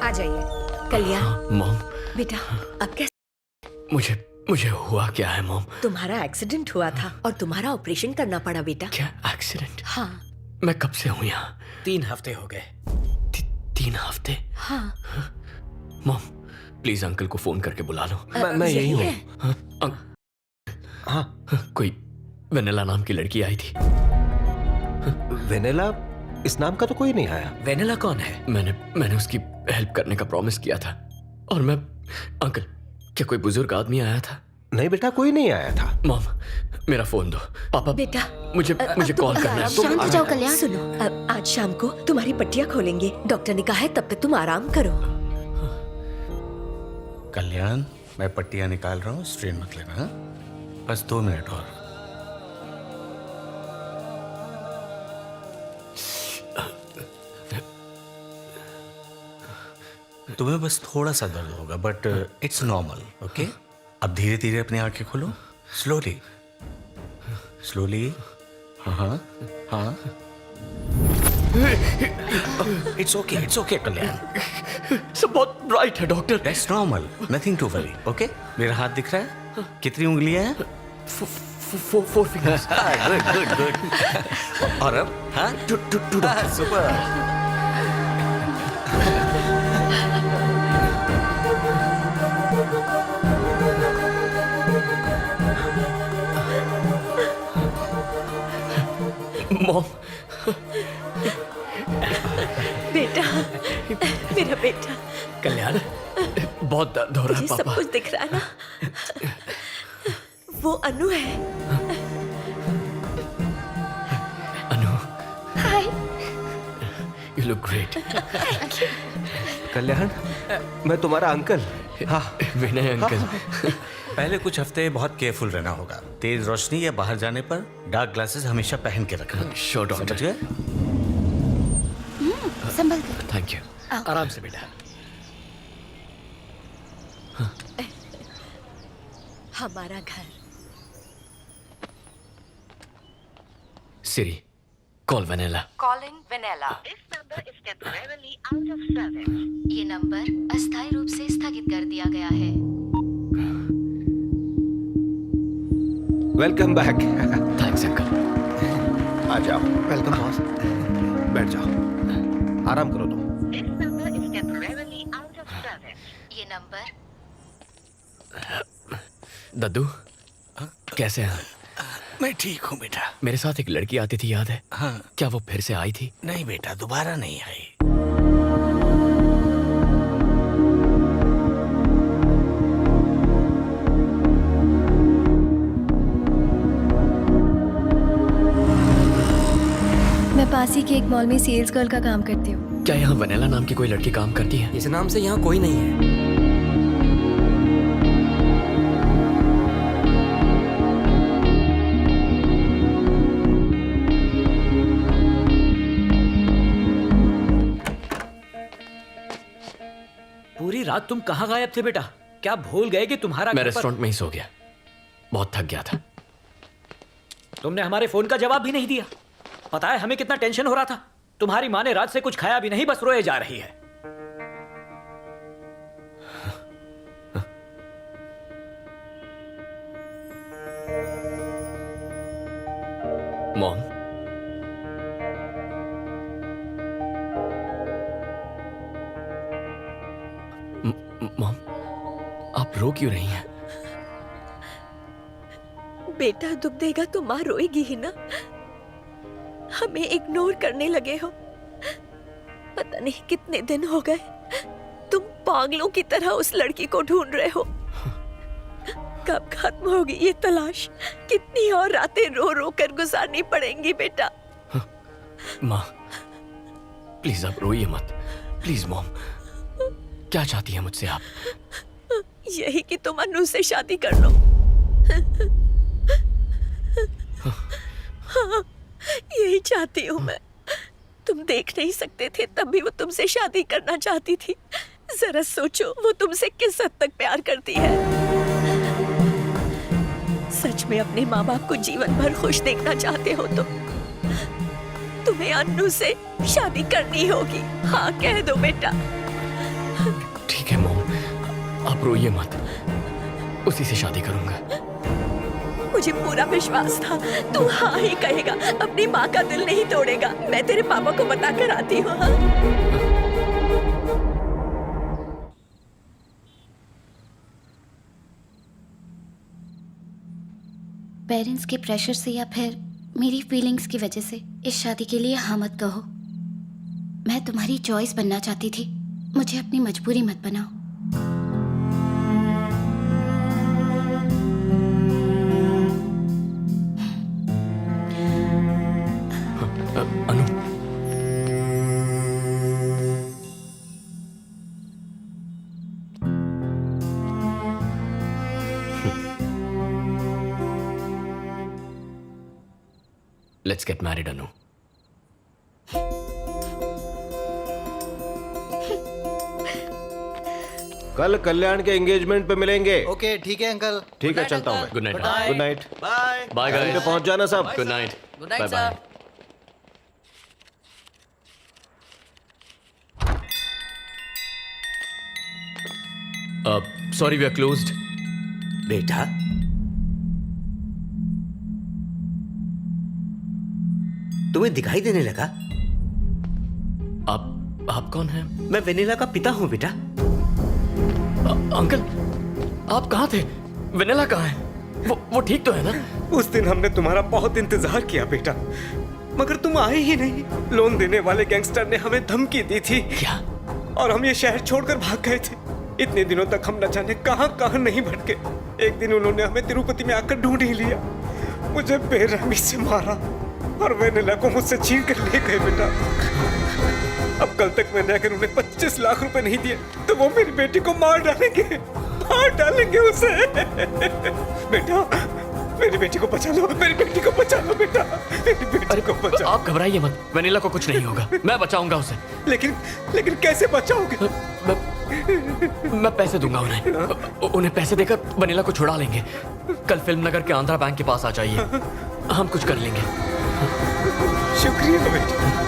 आ जाइए। कल्याण मॉम, बेटा, अब कैसे? मुझे हुआ क्या है मॉम? तुम्हारा एक्सीडेंट हुआ था और तुम्हारा ऑपरेशन करना पड़ा बेटा। क्या एक्सीडेंट? हाँ मैं कब से हूँ यहाँ? 3 हफ्ते हो गए। 3 हफ्ते? हाँ। मॉम, प्लीज अंकल को फोन करके बुला लो। मैं यही हूँ। हाँ, कोई वेनेला नाम की लड़की आई थी। वेनेला? इस नाम का तो कोई नहीं आया। वेनेला कौन है? मैंने उसकी हेल्प करने का प्रॉमिस किया था। और मैं अंकल, क्या कोई बुजुर्ग आदमी आया था? नहीं बेटा, कोई नहीं आया था। मॉम, मेरा फोन दो। पापा, बेटा, मुझे कॉल करना है। शांत हो जाओ कल्याण। सुनो, अब आज शाम को तुम्हारी पट्टियां खोलेंगे। डॉक्टर ने कहा है तब तक तुम आराम करो। कल्याण, मैं पट्टियां निकाल रहा हूँ, स्ट्रेन मत लेना। हाँ? बस 2 मिनट और। तुम्हें बस थोड़ा सा दर्द होगा, बट इट्स नॉर्मल। ओके, अब धीरे धीरे अपनी आंखें खोलो। Slowly slowly. हाँ हाँ, इट्स ओके कल्याण। सब बहुत ब्राइट है doctor. That's normal, nothing to worry. Okay, मेरा हाथ दिख रहा है? कितनी उंगलियां हैं? 4 फिंगर्स। Good good good. और अब? हाँ, सुपर। मॉम, बेटा, मेरा बेटा, कल्याण, बहुत दर्द हो रहा है तुझे सब पापा। कुछ दिख रहा है ना? वो अनु है। Anu, hi. You look great. Kalyan, मैं तुम्हारा अंकल। हाँ, विनय अंकल। पहले कुछ हफ्ते बहुत केयरफुल रहना होगा। तेज रोशनी या बाहर जाने पर डार्क ग्लासेस हमेशा पहन के रखना। Sure doctor. समझ गए? संभल कर। Thank you. आराम से बेटा। हमारा घर। Siri, call Vennela. Calling Vennela. ये नंबर अस्थायी रूप से स्थगित कर दिया गया है। Welcome back. Thanks uncle. आ जाओ। Welcome boss. बैठ जाओ, आराम करो तुम। ये नंबर। दद्दू, कैसे हैं? मैं ठीक हूँ बेटा। मेरे साथ एक लड़की आती थी, याद है? हाँ। क्या वो फिर से आई थी? नहीं बेटा, दोबारा नहीं आई। मैं पास ही के एक मॉल में सेल्स गर्ल का काम करती हूँ। क्या यहाँ वेनेला नाम की कोई लड़की काम करती है? इस नाम से यहाँ कोई नहीं है। पूरी रात तुम कहाँ गायब थे बेटा? क्या भूल गए कि तुम्हारा मैं घर पर- रेस्टोरेंट में ही सो गया, बहुत थक गया था। तुमने हमारे फोन का जवाब भी नहीं दिया। पता है हमें कितना टेंशन हो रहा था। तुम्हारी माँ ने रात से कुछ खाया भी नहीं, बस रोए जा रही है। मॉम, मॉम, आप रो क्यों रही हैं? बेटा, दुख देगा तो माँ रोएगी ही ना। हमें इग्नोर करने लगे हो। पता नहीं कितने दिन हो गए तुम पागलों की तरह उस लड़की को ढूंढ रहे हो। कब खत्म होगी ये तलाश? कितनी और रातें रो रो कर गुजारनी पड़ेंगी बेटा? माँ प्लीज अब रोइए मत, प्लीज मॉम। क्या चाहती है मुझसे आप? यही कि तुम अनु से शादी कर लो। हाँ, यही चाहती हूँ मैं। तुम देख नहीं सकते थे तब भी वो तुमसे शादी करना चाहती थी। जरा सोचो वो तुमसे किस हद तक प्यार करती है। सच में अपने माँ बाप को जीवन भर खुश देखना चाहते हो तो तुम्हें अनु से शादी करनी होगी। हाँ कह दो बेटा। ठीक है मॉम, आप रोइए मत, उसी से शादी करूंगा। मुझे पूरा विश्वास था तू हाँ ही कहेगा, अपनी माँ का दिल नहीं तोड़ेगा। मैं तेरे पापा को बता कर आती हूँ। हाँ? पेरेंट्स के प्रेशर से या फिर मेरी फीलिंग्स की वजह से इस शादी के लिए हाँ मत कहो। मैं तुम्हारी चॉइस बनना चाहती थी, मुझे अपनी मजबूरी मत बनाओ। अनु, लेट्स गेट मैरिड अनु। कल कल्याण के एंगेजमेंट पे मिलेंगे। ओके ठीक है अंकल। ठीक है, चलता हूँ मैं। Good night. Good night. Bye bye time पे गाइस। पहुंच जाना सब। Good night. Good bye night bye. Sir. Sorry we are closed. बेटा तुम्हें दिखाई देने लगा? आप कौन हैं? मैं वेनिला का पिता हूँ बेटा। अंकल आप कहाँ थे? वेनिला कहाँ है? वो ठीक तो है ना? उस दिन हमने तुम्हारा बहुत इंतजार किया बेटा, मगर तुम आए ही नहीं। लोन देने वाले गैंगस्टर ने हमें धमकी दी थी। क्या? और हम ये शहर छोड़कर भाग गए थे। इतने दिनों तक हम न जाने कहां कहां नहीं भटके। एक दिन उन्होंने हमें तिरुपति में आकर ढूंढ ही लिया, मुझे बेरहमी से मारा और वेनिला को मुझसे छीन कर ले गए बेटा। अब कल तक मैंने अगर उन्हें 25 लाख रुपए नहीं दिए तो वो मेरी बेटी को मार डालेंगे उसे। बेटा मेरी बेटी को बचा लो, मेरी बेटी को बचा लो बेटा, मेरी बेटी को बचा। आप घबराइए मत, वेनिला को कुछ नहीं होगा, मैं बचाऊंगा उसे। लेकिन कैसे बचाओगे? मैं पैसे दूंगा उन्हें पैसे देकर वेनिला को छुड़ा लेंगे। कल फिल्म नगर के आंध्रा बैंक के पास आ जाइए, हम कुछ कर लेंगे। शुक्रिया बेटा।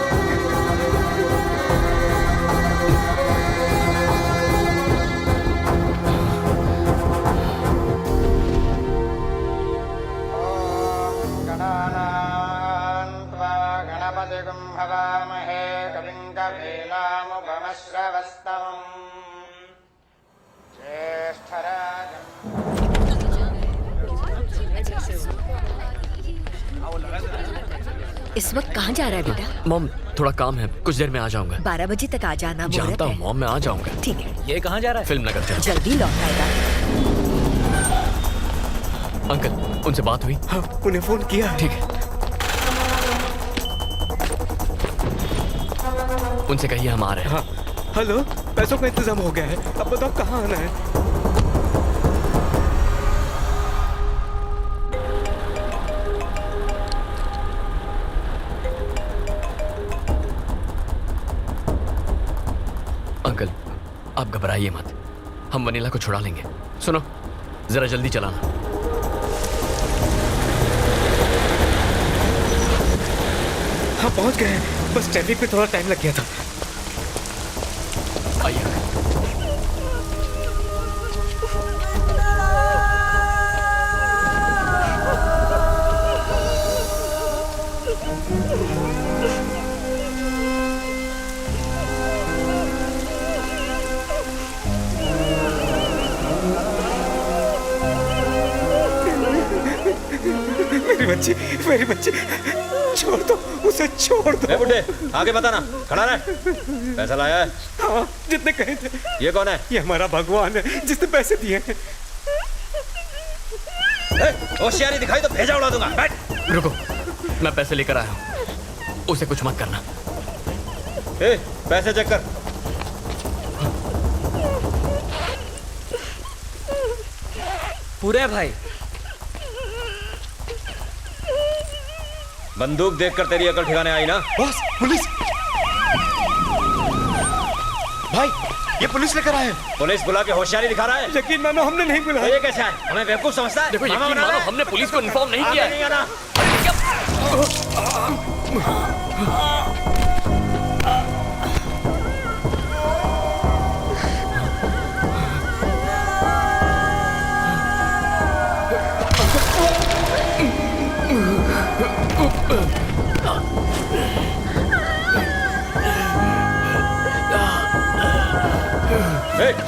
इस वक्त कहाँ जा रहा है बेटा? मॉम थोड़ा काम है, कुछ देर में आ जाऊंगा। 12 बजे तक आ जाना। जानता हूँ मॉम, मैं आ जाऊंगा। ठीक है। ये कहाँ जा रहा है? फिल्म नगर चलो। जल्दी लौट आएगा। अंकल उनसे बात हुई? हाँ उन्हें फोन किया। ठीक है, उनसे कहिए हम आ रहे हैं। हाँ हेलो, पैसों का इंतजाम हो गया है, अब बताओ कहाँ आना है? अंकल आप घबराइए मत, हम वनीला को छुड़ा लेंगे। सुनो जरा जल्दी चलाना। हाँ पहुंच गए हैं, बस ट्रैफिक में थोड़ा टाइम लग गया था। आइए। मेरी बच्ची छोड़ दो उसे, छोड़ दो। बुड्ढे आगे बताना, खड़ा रहे। पैसा लाया है? हाँ जितने कहे थे। ये कौन है? ये हमारा भगवान है जिसने पैसे दिए हैं। होशियारी दिखाई तो भेजा उड़ा दूंगा। बैठ। रुको, मैं पैसे लेकर आया हूँ, उसे कुछ मत करना। पैसे चेक कर। पूरे भाई, बंदूक देखकर तेरी अकल ठिकाने आई ना? Boss, police! भाई, ये पुलिस लेकर आए। पुलिस बुला के होशियारी दिखा रहा है। यकीन मानो हमने नहीं बुलाया। ये कैसा है? हमें बेवकूफ समझता है? देखो, यकीन मामा बना मानो रहा है? हमने पुलिस को इन्फॉर्म नहीं किया है। नहीं आना।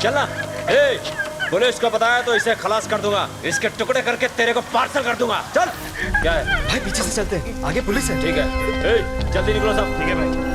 चलना। पुलिस को पता है तो इसे खलास कर दूंगा, इसके टुकड़े करके तेरे को पार्सल कर दूंगा। चल। क्या है भाई, पीछे से चलते हैं, आगे पुलिस है। ठीक है, जल्दी निकलो सब। ठीक है भाई।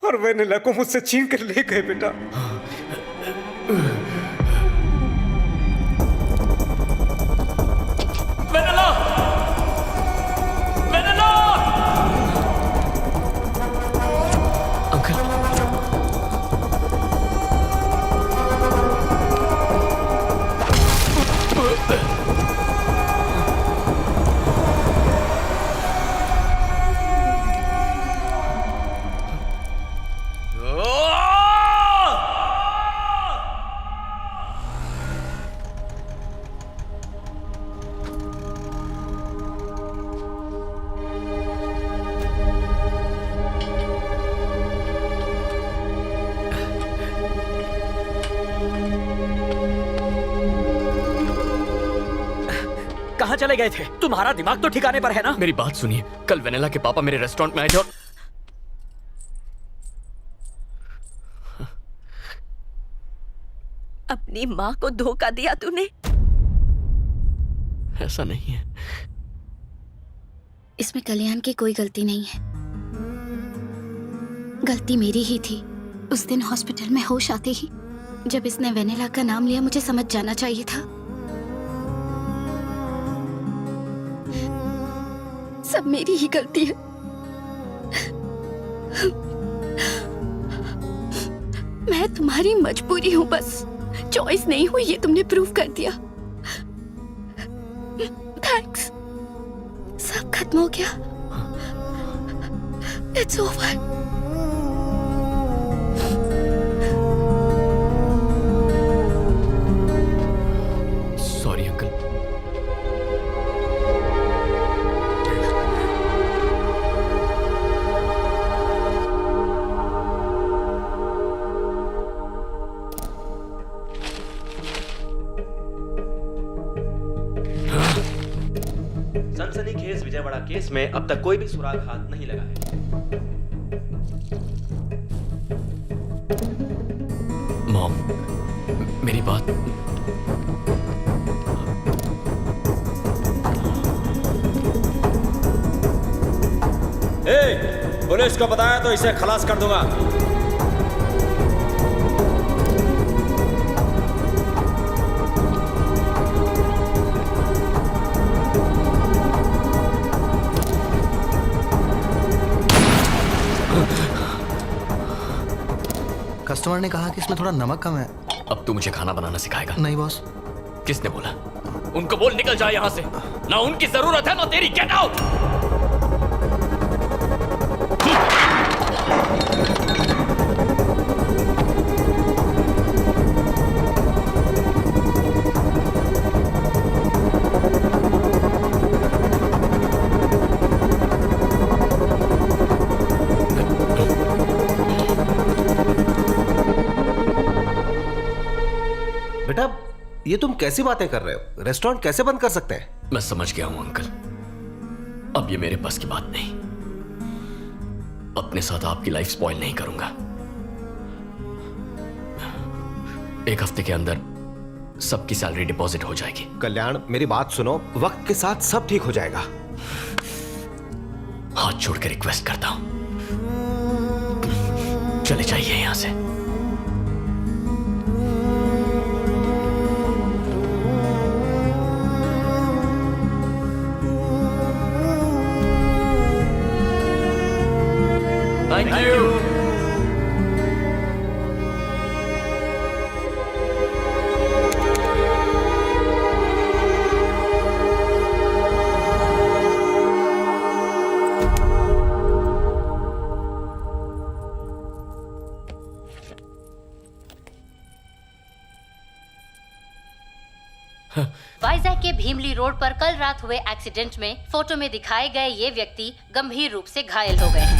और वेनिला को मुझसे छीन कर ले गए बेटा। वेनिला! वेनिला! अंकल, कहाँ चले गए थे? तुम्हारा दिमाग तो ठिकाने पर है ना? मेरी बात सुनिए, कल वेनिला के पापा मेरे रेस्टोरेंट में आए थे और अपनी माँ को धोखा दिया तूने। ऐसा नहीं है। इसमें कल्याण की कोई गलती नहीं है, गलती मेरी ही थी। उस दिन हॉस्पिटल में होश आते ही जब इसने वेनिला का नाम लिया, मुझे समझ जाना चाहिए था। सब मेरी ही गलती है। मैं तुम्हारी मजबूरी हूं, बस चॉइस नहीं हुई, ये तुमने प्रूव कर दिया। थैंक्स। सब खत्म हो गया। It's over. Sorry uncle. सनसनीखेज विजयवाड़ा केस में अब तक कोई भी सुराग हाथ नहीं लगा है। मॉम, मेरी बात। पुलिस को पता है तो इसे खलास कर दूंगा। कस्टमर ने कहा कि इसमें थोड़ा नमक कम है। अब तू मुझे खाना बनाना सिखाएगा? नहीं बॉस। किसने बोला? उनको बोल निकल जाए यहाँ से। ना उनकी जरूरत है ना तेरी। Get out. ये तुम कैसी बातें कर रहे हो? रेस्टोरेंट कैसे बंद कर सकते हैं? मैं समझ गया हूं अंकल, अब ये मेरे बस की बात नहीं। अपने साथ आपकी लाइफ स्पॉइल नहीं करूंगा। एक हफ्ते के अंदर सबकी सैलरी डिपॉजिट हो जाएगी। कल्याण मेरी बात सुनो, वक्त के साथ सब ठीक हो जाएगा। हाथ जोड़ के रिक्वेस्ट करता हूं, चले जाइए यहां से। Thank you. वाइजैक के भीमली रोड पर कल रात हुए एक्सीडेंट में फोटो में दिखाए गए ये व्यक्ति गंभीर रूप से घायल हो गए हैं।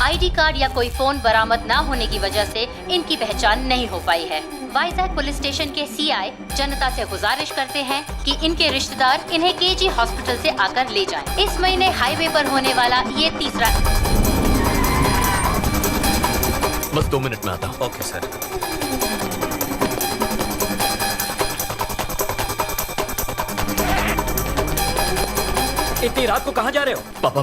आईडी कार्ड या कोई फोन बरामद न होने की वजह से इनकी पहचान नहीं हो पाई है। वाइजैक पुलिस स्टेशन के सीआई जनता से गुजारिश करते हैं कि इनके रिश्तेदार इन्हें केजी हॉस्पिटल से आकर ले जाएं। इस महीने हाईवे पर होने वाला ये तीसरा। बस 2 मिनट में आता हूँ। Okay sir. इतनी रात को कहाँ जा रहे हो? पापा,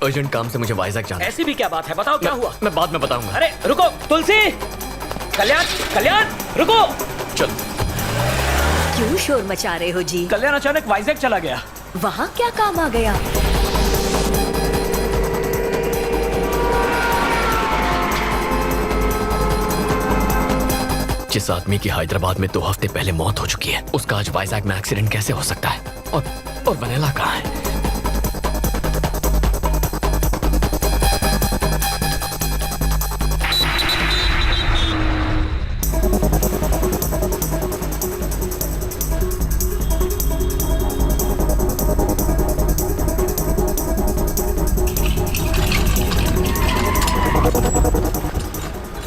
अर्जेंट काम से मुझे वाइजैक जाना है। ऐसी भी क्या बात है, बताओ क्या हुआ? मैं बाद में बताऊंगा। अरे रुको, तुलसी, कल्याण, कल्याण रुको। चल। क्यों शोर मचा रहे हो जी? कल्याण अचानक वाइजैक चला गया। वहाँ क्या काम आ गया? जिस आदमी की हैदराबाद में 2 हफ्ते पहले मौत हो चुकी है, उसका आज वाइजैक में एक्सीडेंट कैसे हो सकता है? और वनीला कहाँ है?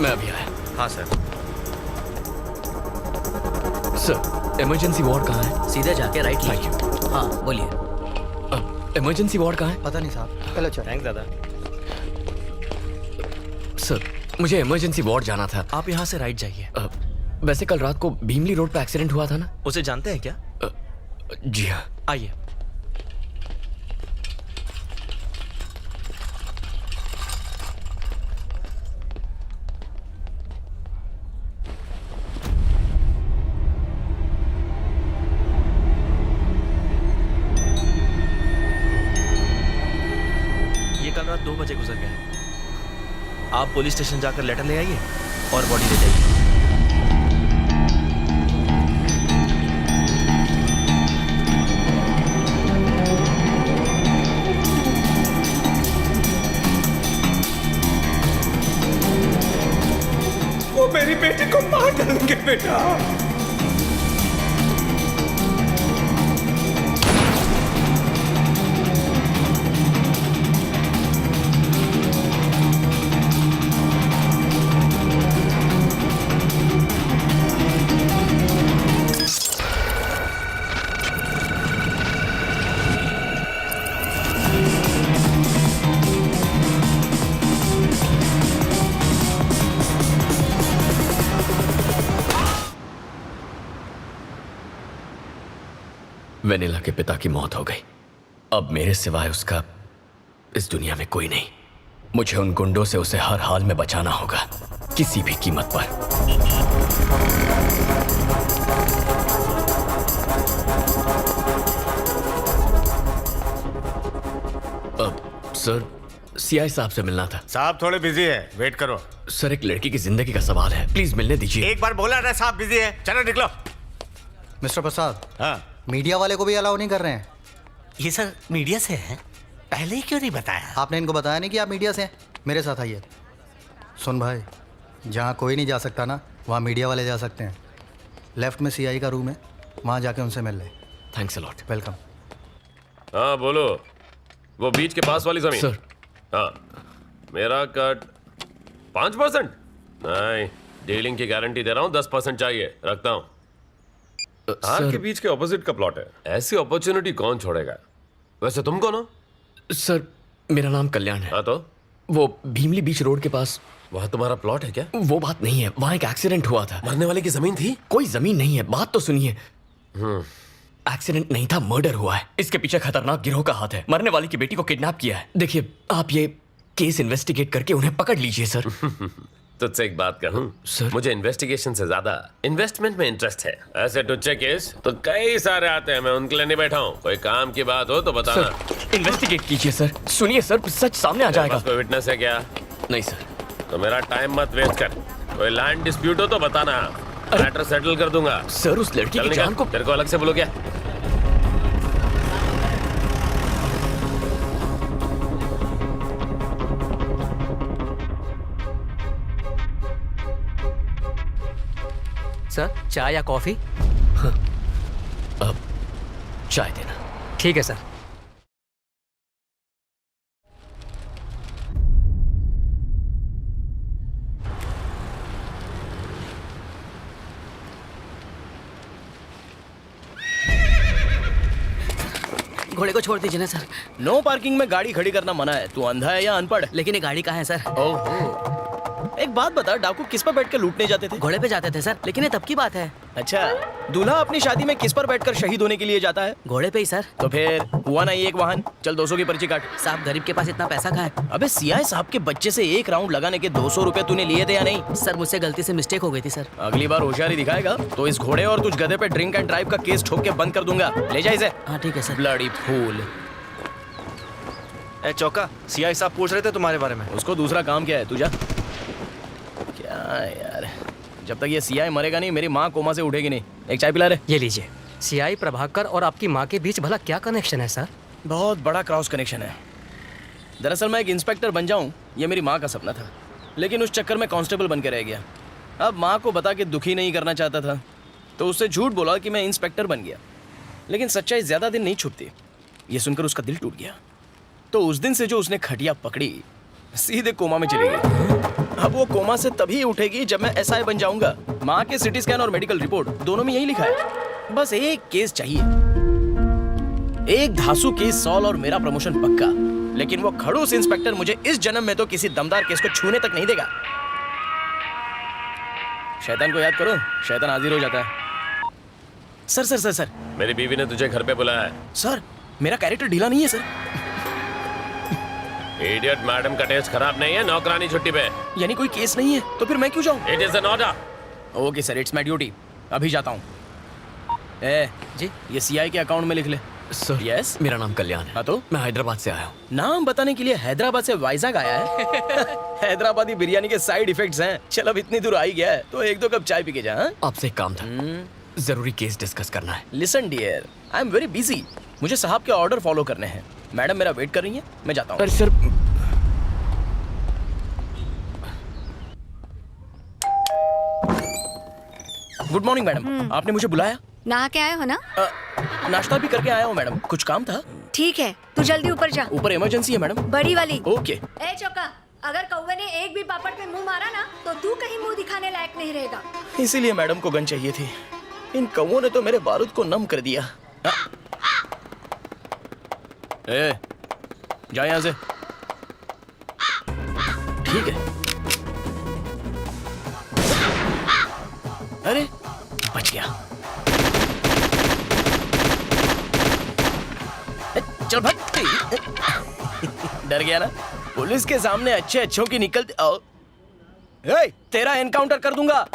मैं अभी आया। हाँ सर। सर, इमरजेंसी वार्ड कहाँ है? सीधे जाके राइट। Thank you. हाँ बोलिए। इमरजेंसी वार्ड कहाँ है? पता नहीं साहब। चलो चलो। थैंक्स दादा। सर, मुझे इमरजेंसी वार्ड जाना था। आप यहाँ से राइट जाइए। वैसे कल रात को भीमली रोड पे एक्सीडेंट हुआ था ना? उसे जानते हैं क्या? जी हाँ। आइए। ये कल रात 2 बजे गुजर गया है। आप पुलिस स्टेशन जाकर लेटर ले आइए और बॉडी ले जाइए। वो मेरी बेटी को मार डालेंगे बेटा। वेनिला के पिता की मौत हो गई। अब मेरे सिवाय उसका इस दुनिया में कोई नहीं। मुझे उन गुंडों से उसे हर हाल में बचाना होगा, किसी भी कीमत पर। अब सर, सीआई साहब से मिलना था। साहब थोड़े बिजी है, वेट करो। सर, एक लड़की की जिंदगी का सवाल है, प्लीज मिलने दीजिए। एक बार बोला ना साहब बिजी है, चलो निकलो। मिस्टर प्रसाद। हाँ। मीडिया वाले को भी अलाउ नहीं कर रहे हैं। ये सर मीडिया से है, पहले ही क्यों नहीं बताया? आपने इनको बताया नहीं कि आप मीडिया से हैं? मेरे साथ आइए। सुन भाई, जहाँ कोई नहीं जा सकता ना, वहाँ मीडिया वाले जा सकते हैं। लेफ्ट में सीआई का रूम है, वहाँ जाके उनसे मिल ले। Thanks a lot. वेलकम। हाँ बोलो। वो बीच के पास वाली जमीन? सर। हाँ, मेरा कट 5%? नहीं, डीलिंग की गारंटी दे रहा हूँ, 10% चाहिए, रखता हूँ। आर के बीच के ऑपोजिट का प्लॉट है। ऐसी अपॉर्चुनिटी कौन छोड़ेगा? वैसे तुम कौन हो? सर मेरा नाम कल्याण है। हाँ तो वो भीमली बीच रोड के पास। वहाँ तुम्हारा प्लॉट है क्या? वो बात नहीं है, वहाँ एक एक्सीडेंट हुआ था। मरने वाले की जमीन थी? कोई जमीन नहीं है, बात तो सुनिए। एक्सीडेंट नहीं था, मर्डर हुआ है। इसके पीछे खतरनाक गिरोह का हाथ है। मरने वाली की बेटी को किडनैप किया है। देखिए आप ये केस इन्वेस्टिगेट करके उन्हें पकड़ लीजिए सर। तुझसे एक बात कहूँ सर? मुझे इन्वेस्टिगेशन से ज्यादा इन्वेस्टमेंट में इंटरेस्ट है। ऐसे टुच्चे केस तो कई सारे आते हैं, मैं उनके लिए नहीं बैठा हूँ। कोई काम की बात हो तो बताना। सर इन्वेस्टिगेट कीजिए सर। सुनिए सर, सच सामने आ जाएगा। कोई विटनेस है क्या? नहीं सर। तो मेरा टाइम मत वेस्ट कर। कोई लैंड डिस्प्यूट हो तो बताना, मैटर सेटल कर दूंगा। सर उस लड़की की जान को तेरे को अलग से बोलो क्या? सर चाय या कॉफी? अब चाय देना। ठीक है सर। घोड़े को छोड़ दीजिए ना सर। नो पार्किंग में गाड़ी खड़ी करना मना है। तू अंधा है या अनपढ़? लेकिन ये गाड़ी कहाँ है सर? ओहो, एक बात बता, डाकू किस पर बैठकर लूटने जाते थे? घोड़े पे जाते थे सर, लेकिन ये तब की बात है। अच्छा, दूल्हा अपनी शादी में किस पर बैठकर शहीद होने के लिए जाता है? घोड़े पे ही सर। तो फिर हुआ ना ये एक वाहन। चल 200 की पर्ची काट। साहब गरीब के पास इतना पैसा कहाँ है? अबे सीआई साहब के बच्चे से एक राउंड लगाने के 200 रुपए तूने लिए थे या नहीं? सर मुझसे गलती से मिस्टेक हो गई थी सर। अगली बार होशियारी दिखाएगा तो इस घोड़े और तुझ गधे पे ड्रिंक एंड ड्राइव का केस ठोक के बंद कर दूंगा। ले जा इसे। हाँ ठीक है सर। Bloody fool. ए चौका, सीआई साहब पूछ रहे थे तुम्हारे बारे में। उसको दूसरा काम क्या है? तू जा। क्या यार, जब तक ये सीआई मरेगा नहीं मेरी माँ कोमा से उठेगी नहीं। एक चाय पिला रहे। ये लीजिए। सीआई प्रभाकर और आपकी माँ के बीच भला क्या कनेक्शन है सर? बहुत बड़ा क्रॉस कनेक्शन है। दरअसल मैं एक इंस्पेक्टर बन जाऊं ये मेरी माँ का सपना था, लेकिन उस चक्कर में कांस्टेबल बन के रह गया। अब माँ को बता के दुखी नहीं करना चाहता था तो उससे झूठ बोला कि मैं इंस्पेक्टर बन गया, लेकिन सच्चाई ज़्यादा दिन नहीं छुपती। ये सुनकर उसका दिल टूट गया। तो उस दिन से जो उसने खटिया पकड़ी सीधे कोमा में चली गई। अब वो कोमा से तभी उठेगी जब मैं एसआई बन जाऊंगा। माँ के सिटी स्कैन और मेडिकल रिपोर्ट दोनों में यही लिखा है। बस एक केस चाहिए, एक धांसू केस सॉल्व और मेरा प्रमोशन पक्का। लेकिन वो खड़ूस इंस्पेक्टर मुझे इस जन्म में तो किसी दमदार केस को छूने तक नहीं देगा। शैतान को याद करो, शैतान हाजिर हो जाता है। सर सर सर सर मेरी बीवी ने तुझे घर पे बुलाया है। सर मेरा कैरेक्टर ढीला नहीं है सर। इडियट, मैडम का टेस्ट खराब नहीं है, नौकरानी छुट्टी पे। यानी कोई केस नहीं है तो फिर मैं क्यों जाऊं? It is an order. Okay sir, it's my duty. अभी जाता हूँ। ए जी, ये सीआई के अकाउंट में लिख ले। सर यस, मेरा नाम कल्याण है। हाँ तो मैं हैदराबाद से आया हूँ। नाम बताने के लिए हैदराबाद से वाइजाग आया है। हैदराबादी बिरयानी के साइड इफेक्ट्स हैं। चल अब इतनी दूर आ ही गया है तो एक दो कप चाय पी के जा। आपसे एक काम था, जरूरी केस डिस्कस करना है। Listen dear, I am very busy. मुझे साहब के ऑर्डर फॉलो करने हैं। मैडम मेरा वेट कर रही है, मैं जाता हूँ। अरे सर, गुड मॉर्निंग मैडम। आपने मुझे बुलाया? नहा के आए हो ना? नाश्ता भी करके आया हूँ मैडम। कुछ काम था? ठीक है, तू जल्दी ऊपर जा। ऊपर इमरजेंसी है मैडम। बड़ी वाली। ओके। ए चौका, अगर कौवे ने एक भी पापड़ पे मुंह मारा ना तो तू कहीं मुंह दिखाने लायक नहीं रहेगा। इसीलिए मैडम को गन चाहिए थी। इन कौवों ने तो मेरे बारूद को नम कर दिया। ए, जा यहाँ से। ठीक है। अरे बच गया। चल भाग। डर गया ना? पुलिस के सामने अच्छे अच्छों की निकलती। तेरा एनकाउंटर कर दूंगा।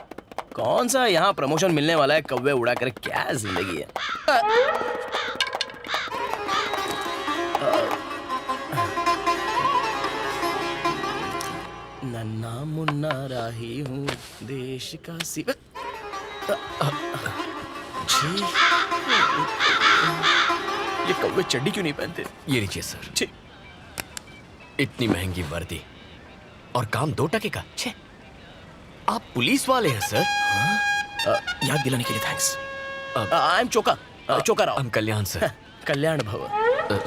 कौन सा यहाँ प्रमोशन मिलने वाला है? कौवे उड़ाकर क्या जिंदगी है। नन्ना मुन्ना राही हूँ देश का सिवा। ये कौवे चड्डी क्यों नहीं पहनते? ये लीजिए सर। ठीक। इतनी महंगी वर्दी और काम 2 टके का। छे, आप पुलिस वाले हैं सर? याद दिलाने के लिए thanks. I am Choka, Choka Rao. हम कल्याण सर। कल्याण भव।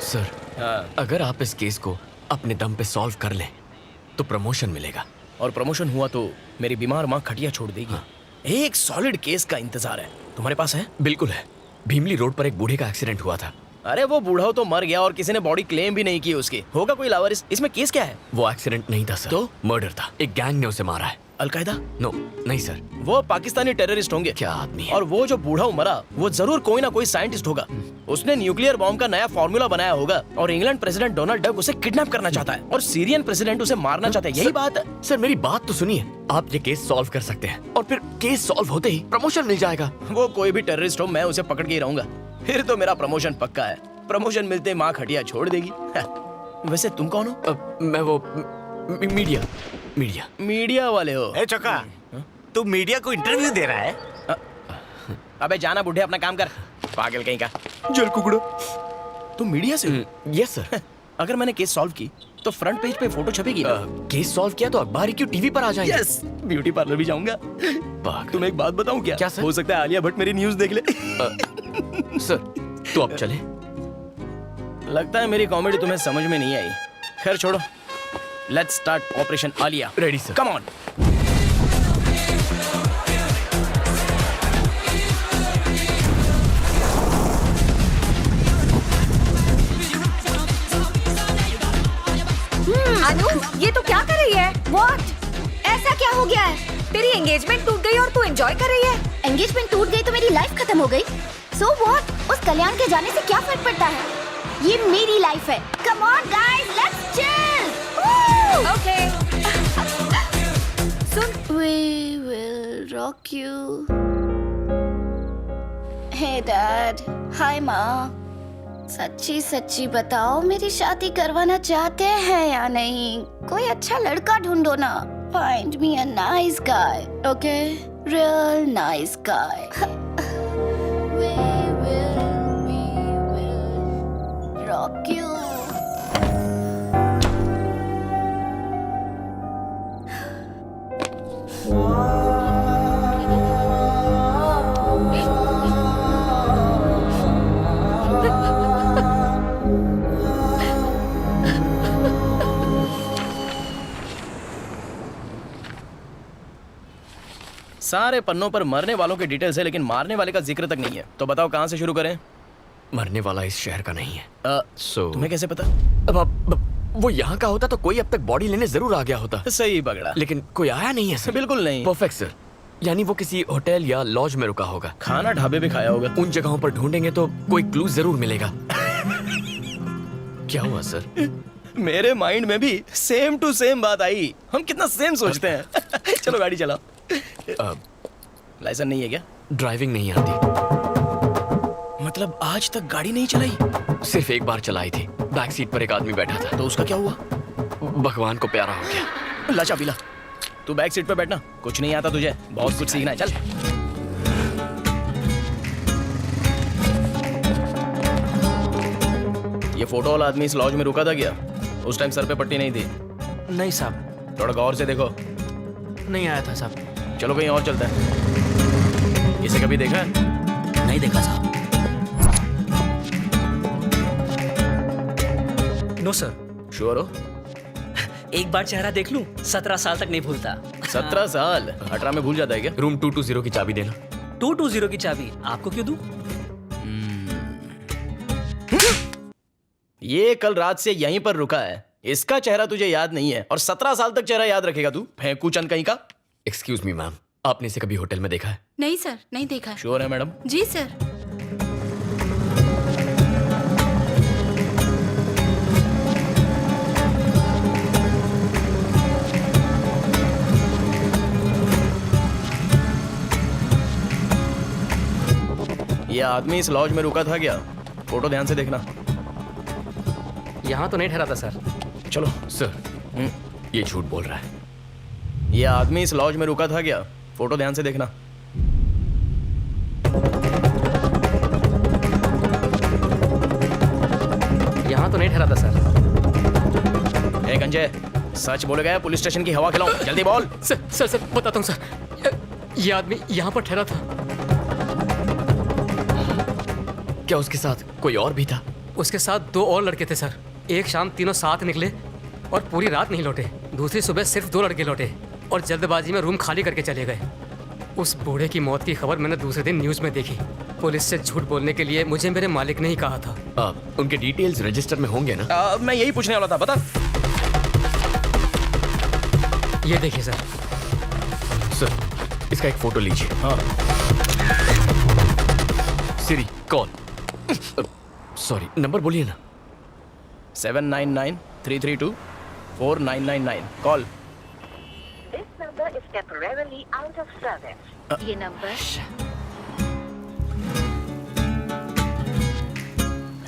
सर अगर आप इस केस को अपने दम पे सॉल्व कर लें तो प्रमोशन मिलेगा। और प्रमोशन हुआ तो मेरी बीमार माँ खटिया छोड़ देगी। एक सॉलिड केस का इंतजार है। तुम्हारे पास है? बिल्कुल है। भीमली रोड पर एक बूढ़े का एक्सीडेंट हुआ था। अरे वो बूढ़ा तो मर गया और किसी ने बॉडी क्लेम भी नहीं की उसकी। होगा कोई लावारिस। इसमें केस क्या है? वो एक्सीडेंट नहीं था सर, तो मर्डर था। एक गैंग ने उसे मारा है। अलकायदा? नो नहीं सर। वो पाकिस्तानी टेररिस्ट होंगे। क्या आदमी है? और वो जो बूढ़ा मरा वो जरूर कोई ना कोई साइंटिस्ट होगा। उसने न्यूक्लियर बॉम्ब का नया फॉर्मूला बनाया होगा और इंग्लैंड प्रेसिडेंट डोनाल्ड डक उसे किडनैप करना चाहता है और सीरियन प्रेसिडेंट उसे मारना चाहता है। यही बात है। सर मेरी बात तो सुनिए। आप ये केस सॉल्व कर सकते हैं और फिर केस सॉल्व होते ही प्रमोशन मिल जाएगा। वो कोई भी टेररिस्ट हो, मैं उसे पकड़ के ही रहूंगा। फिर तो मेरा प्रमोशन पक्का है। प्रमोशन मिलते माँ खटिया छोड़ देगी। वैसे तुम कौन हो? मैं वो मीडिया वाले हो? ए चौका, तू मीडिया को इंटरव्यू दे रहा है? अबे जाना बुढ़े, अपना काम कर। पागल कहीं का जल कुकड़ो। तुम मीडिया से हो? Yes sir. अगर मैंने केस सॉल्व की तो फ्रंट पेज पे फोटो छपेगी। केस सॉल्व किया तो अखबार ही क्यों, टीवी पर आ जाएंगे। यस, ब्यूटी पार्लर भी जाऊंगा। तुम एक बात बताऊं क्या? क्या सर? हो सकता है आलिया भट्ट मेरी न्यूज देख ले। सर तो अब चले। लगता है मेरी कॉमेडी तुम्हें समझ में नहीं आई। खैर छोड़ो, let's start operation Alia. Ready sir. Come on. Anu, ये तो क्या कर रही है? What? ऐसा क्या हो गया है? तेरी एंगेजमेंट टूट गई और तू एंजॉय कर रही है? एंगेजमेंट टूट गई तो मेरी लाइफ खत्म हो गई। So what? उस कल्याण के जाने से क्या फर्क पड़ता है? ये मेरी लाइफ है। Come on guys, let's chill. Okay. सुन, we will rock you. Hey dad, hi माँ। सच्ची सच्ची बताओ, मेरी शादी करवाना चाहते हैं या नहीं? कोई अच्छा लड़का ढूंढो ना। Find me a nice guy, okay? Real nice guy. We will rock you. सारे पन्नों पर मरने वालों के डिटेल्स है लेकिन मारने वाले का जिक्र तक नहीं है। तो बताओ कहाँ से शुरू करें? मरने वाला इस शहर का नहीं है। तुम्हें कैसे पता? अब वो यहाँ का होता तो कोई अब तक बॉडी लेने जरूर आ गया होता। सही पकड़ा। लेकिन कोई आया नहीं है सर। बिल्कुल नहीं। Perfect sir. यानी वो किसी होटल या लॉज में रुका होगा। खाना ढाबे भी खाया होगा। उन जगहों पर ढूंढेंगे तो कोई क्लू जरूर मिलेगा। क्या हुआ सर? मेरे माइंड में भी सेम टू सेम बात आई। हम कितना सेम सोचते हैं। चलो गाड़ी चलाओ। लाइसेंस नहीं है क्या? ड्राइविंग नहीं आती। मतलब आज तक गाड़ी नहीं चलाई? सिर्फ एक बार चलाई थी। बैक सीट पर एक आदमी बैठा था। तो उसका क्या हुआ? भगवान को प्यारा हो गया। ला चाबी ला। तू बैक सीट पे बैठना। कुछ नहीं आता तुझे, बहुत कुछ सीखना है। चल। ये फोटो वाला आदमी इस लॉज में रुका था क्या? उस टाइम सर पे पट्टी नहीं थी? नहीं साहब। थोड़ा गौर से देखो। नहीं आया था साहब। चलो कहीं और चलता है। इसे कभी देखा है? नहीं देखा साहब। No sir. श्योर हो? एक बार चेहरा देख लूं, 17 साल तक नहीं भूलता। 17 साल? 18 में भूल जाता है क्या? रूम 220 की चाबी देना। 220 की चाबी आपको क्यों दूं? ये कल रात से यहीं पर रुका है। इसका चेहरा तुझे याद नहीं है और 17 साल तक चेहरा याद रखेगा तू? फेंकू चंद कहीं का। एक्सक्यूज मी मैम, आपने इसे कभी होटल में देखा है? नहीं सर, नहीं देखा है। श्योर है मैडम? जी सर। ये आदमी इस लॉज में रुका था क्या? फोटो ध्यान से देखना। यहाँ तो नहीं ठहरा था सर। चलो। सर ये झूठ बोल रहा है। ये आदमी इस लॉज में रुका था क्या? फोटो ध्यान से देखना। यहाँ तो नहीं ठहरा था सर। ए गंजे, सच बोलेगा या पुलिस स्टेशन की हवा खिलाऊं? जल्दी बोल। सर बताता हूँ सर। ये आदमी यहाँ पर ठहरा था। क्या उसके साथ कोई और भी था? उसके साथ 2 और लड़के थे सर। एक शाम तीनों साथ निकले और पूरी रात नहीं लौटे। दूसरी सुबह सिर्फ 2 लड़के लौटे और जल्दबाजी में रूम खाली करके चले गए। उस बूढ़े की मौत की खबर मैंने दूसरे दिन न्यूज में देखी। पुलिस से झूठ बोलने के लिए मुझे मेरे मालिक ने ही कहा था। उनके डिटेल्स रजिस्टर में होंगे ना? मैं यही पूछने वाला था, बता। ये देखिए सर। सर इसका एक फोटो लीजिए। हाँ। Siri call. सॉरी नंबर बोलिए ना। 799-332-4999 कॉल। ये नंबर।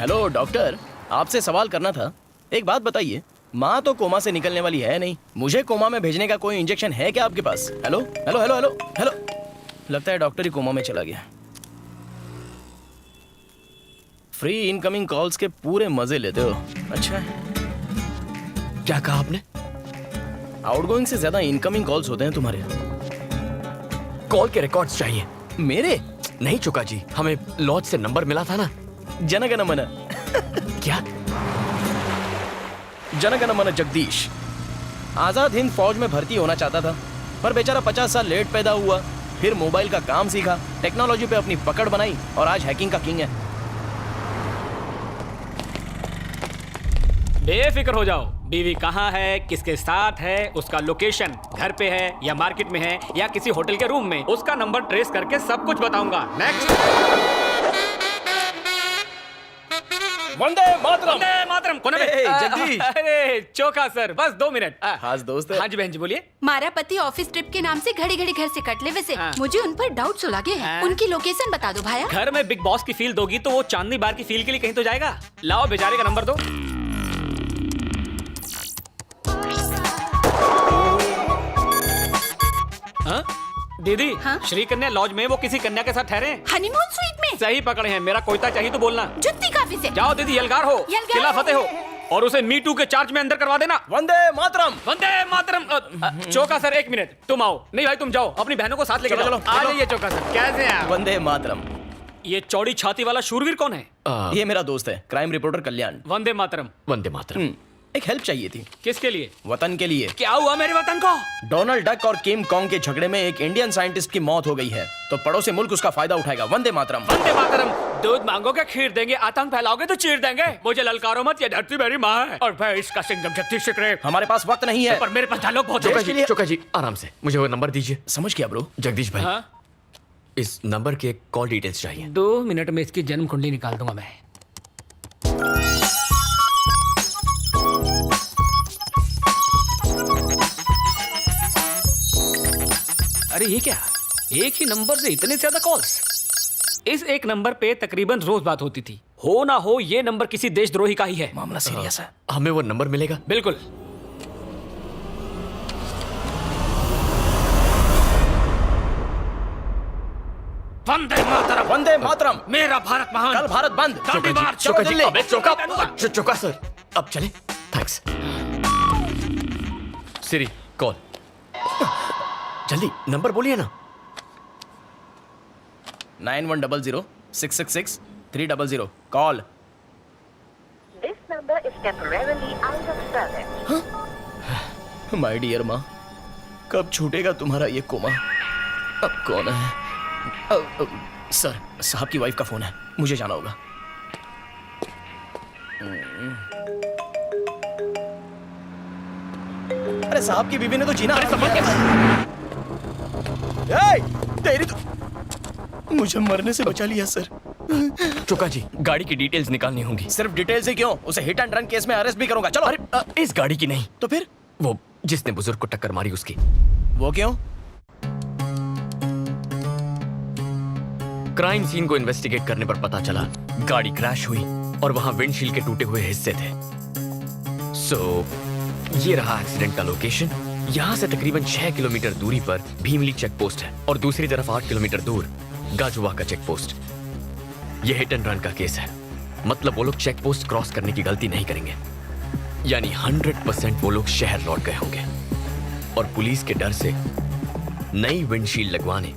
हेलो डॉक्टर, आपसे सवाल करना था। एक बात बताइए, माँ तो कोमा से निकलने वाली है नहीं, मुझे कोमा में भेजने का कोई इंजेक्शन है क्या आपके पास? Hello hello hello hello hello. लगता है डॉक्टर ही कोमा में चला गया। फ्री इनकमिंग कॉल्स के पूरे मजे लेते हो। अच्छा है। क्या कहा आपने? आउटगोइंग से ज्यादा इनकमिंग कॉल्स होते हैं तुम्हारे। कॉल के रिकॉर्ड्स चाहिए। मेरे? नहीं चुका जी, हमें लॉज से नंबर मिला था ना। जनगण मन। क्या? जनगण मन जगदीश आजाद हिंद फौज में भर्ती होना चाहता था, पर बेचारा 50 साल लेट पैदा हुआ, फिर मोबाइल का काम सीखा, टेक्नोलॉजी पे अपनी पकड़ बनाई और आज हैकिंग का किंग है। बेफिक्र हो जाओ। बीवी कहाँ है, किसके साथ है, उसका लोकेशन घर पे है या मार्केट में है या किसी होटल के रूम में, उसका नंबर ट्रेस करके सब कुछ बताऊंगा। नेक्स्ट। वंदे मातरम। वंदे मातरम। कौन है? जगदीश। अरे चोखा सर, बस 2 मिनट। खास दोस्त है। हाँ जी बहन जी बोलिए। मारा पति ऑफिस ट्रिप के नाम से घड़ी घड़ी घर से कट ले। वैसे मुझे उन पर डाउट सो लगे हैं। उनकी लोकेशन बता दो भाया। घर में बिग बॉस की फील दोगी तो वो चांदनी बार की फील के लिए कहीं तो जाएगा। लाओ बेचारे का नंबर दो। हाँ? दीदी श्री कन्या लॉज में वो किसी कन्या के साथ ठहरे। हनीमून स्वीट में। सही पकड़े हैं। मेरा कोयता चाहिए तो बोलना। जुत्ती काफी से। जाओ दीदी, यलगार हो, किला फतेह हो और उसे मी टू के चार्ज में अंदर करवा देना। वंदे मातरम। वंदे मातरम। चौका सर 1 मिनट, तुम आओ। नहीं भाई तुम जाओ, अपनी बहनों को साथ लेकर चलो, जाओ। चलो, आ चलो। जाइए चौका सर। कैसे हैं आप? वंदे मातरम। ये चौड़ी छाती वाला शूरवीर कौन है? ये मेरा दोस्त है, क्राइम रिपोर्टर कल्याण। वंदे मातरम। वंदे मातरम। एक हेल्प चाहिए थी। किसके लिए? वतन के लिए। क्या हुआ मेरे वतन को? डोनाल्ड डक और किम कॉन्ग के झगड़े में एक इंडियन साइंटिस्ट की मौत हो गई है, तो पड़ोसी मुल्क उसका फायदा उठाएगा। वंदे मातरम। वंदे मातरम। दूध मांगोगे खीर देंगे, आतंक फैलाओगे तो चीर देंगे। मुझे ललकारो मत, ये धरती मेरी माँ है और मैं इसका सिंघम जगदीश रे। हमारे पास वक्त नहीं है, पर मेरे पास डायलॉग बहुत है। चोका जी आराम से, मुझे वो नंबर दीजिए। समझ गया ब्रो। जगदीश भाई, इस नंबर के कॉल डिटेल्स चाहिए। 2 मिनट में इसकी जन्म कुंडली निकाल दूंगा मैं। अरे ये क्या, एक ही नंबर से इतने ज्यादा कॉल्स? इस एक नंबर पे तकरीबन रोज बात होती थी। हो ना हो ये नंबर किसी देशद्रोही का ही है। मामला सीरियस है। हमें वो नंबर मिलेगा? बिल्कुल। वंदे मातरम। वंदे मातरम। मेरा भारत महान। कल भारत बंद। दांडी मार्च। चोका जी, दिल्ली। अबे चोका सर, अब चले। थैंक्स। Siri call. जल्दी नंबर बोलिए ना। 9100-666-300 call. This number is temporarily out of service. My dear माँ, कब छूटेगा तुम्हारा ये कोमा? अब कौन है? सर, साहब की वाइफ का फोन है, मुझे जाना होगा। अरे साहब की बीवी ने तो जीना तेरी तो मुझे मरने से बचा लिया सर। चोका जी, गाड़ी की डिटेल्स निकालनी होंगी। सिर्फ डिटेल्स ही क्यों, उसे हिट एंड रन केस में अरेस्ट भी करूंगा। चलो। अरे इस गाड़ी की नहीं तो फिर? वो जिसने बुजुर्ग को टक्कर मारी उसकी। वो क्यों? क्राइम सीन को इन्वेस्टिगेट करने पर पता चला गाड़ी क्रैश हुई और वहां विंडशील्ड के टूटे हुए हिस्से थे। ये रहा एक्सीडेंट का लोकेशन। यहाँ से तकरीबन 6 किलोमीटर दूरी पर भीमली चेक पोस्ट है और दूसरी तरफ 8 किलोमीटर दूर गाजुआ का चेक पोस्ट। यह हिट एंड रन का केस है, मतलब वो लोग चेक पोस्ट क्रॉस करने की गलती नहीं करेंगे। यानी 100% वो लोग शहर लौट गए होंगे और पुलिस के डर से नई विंडशील्ड लगवाने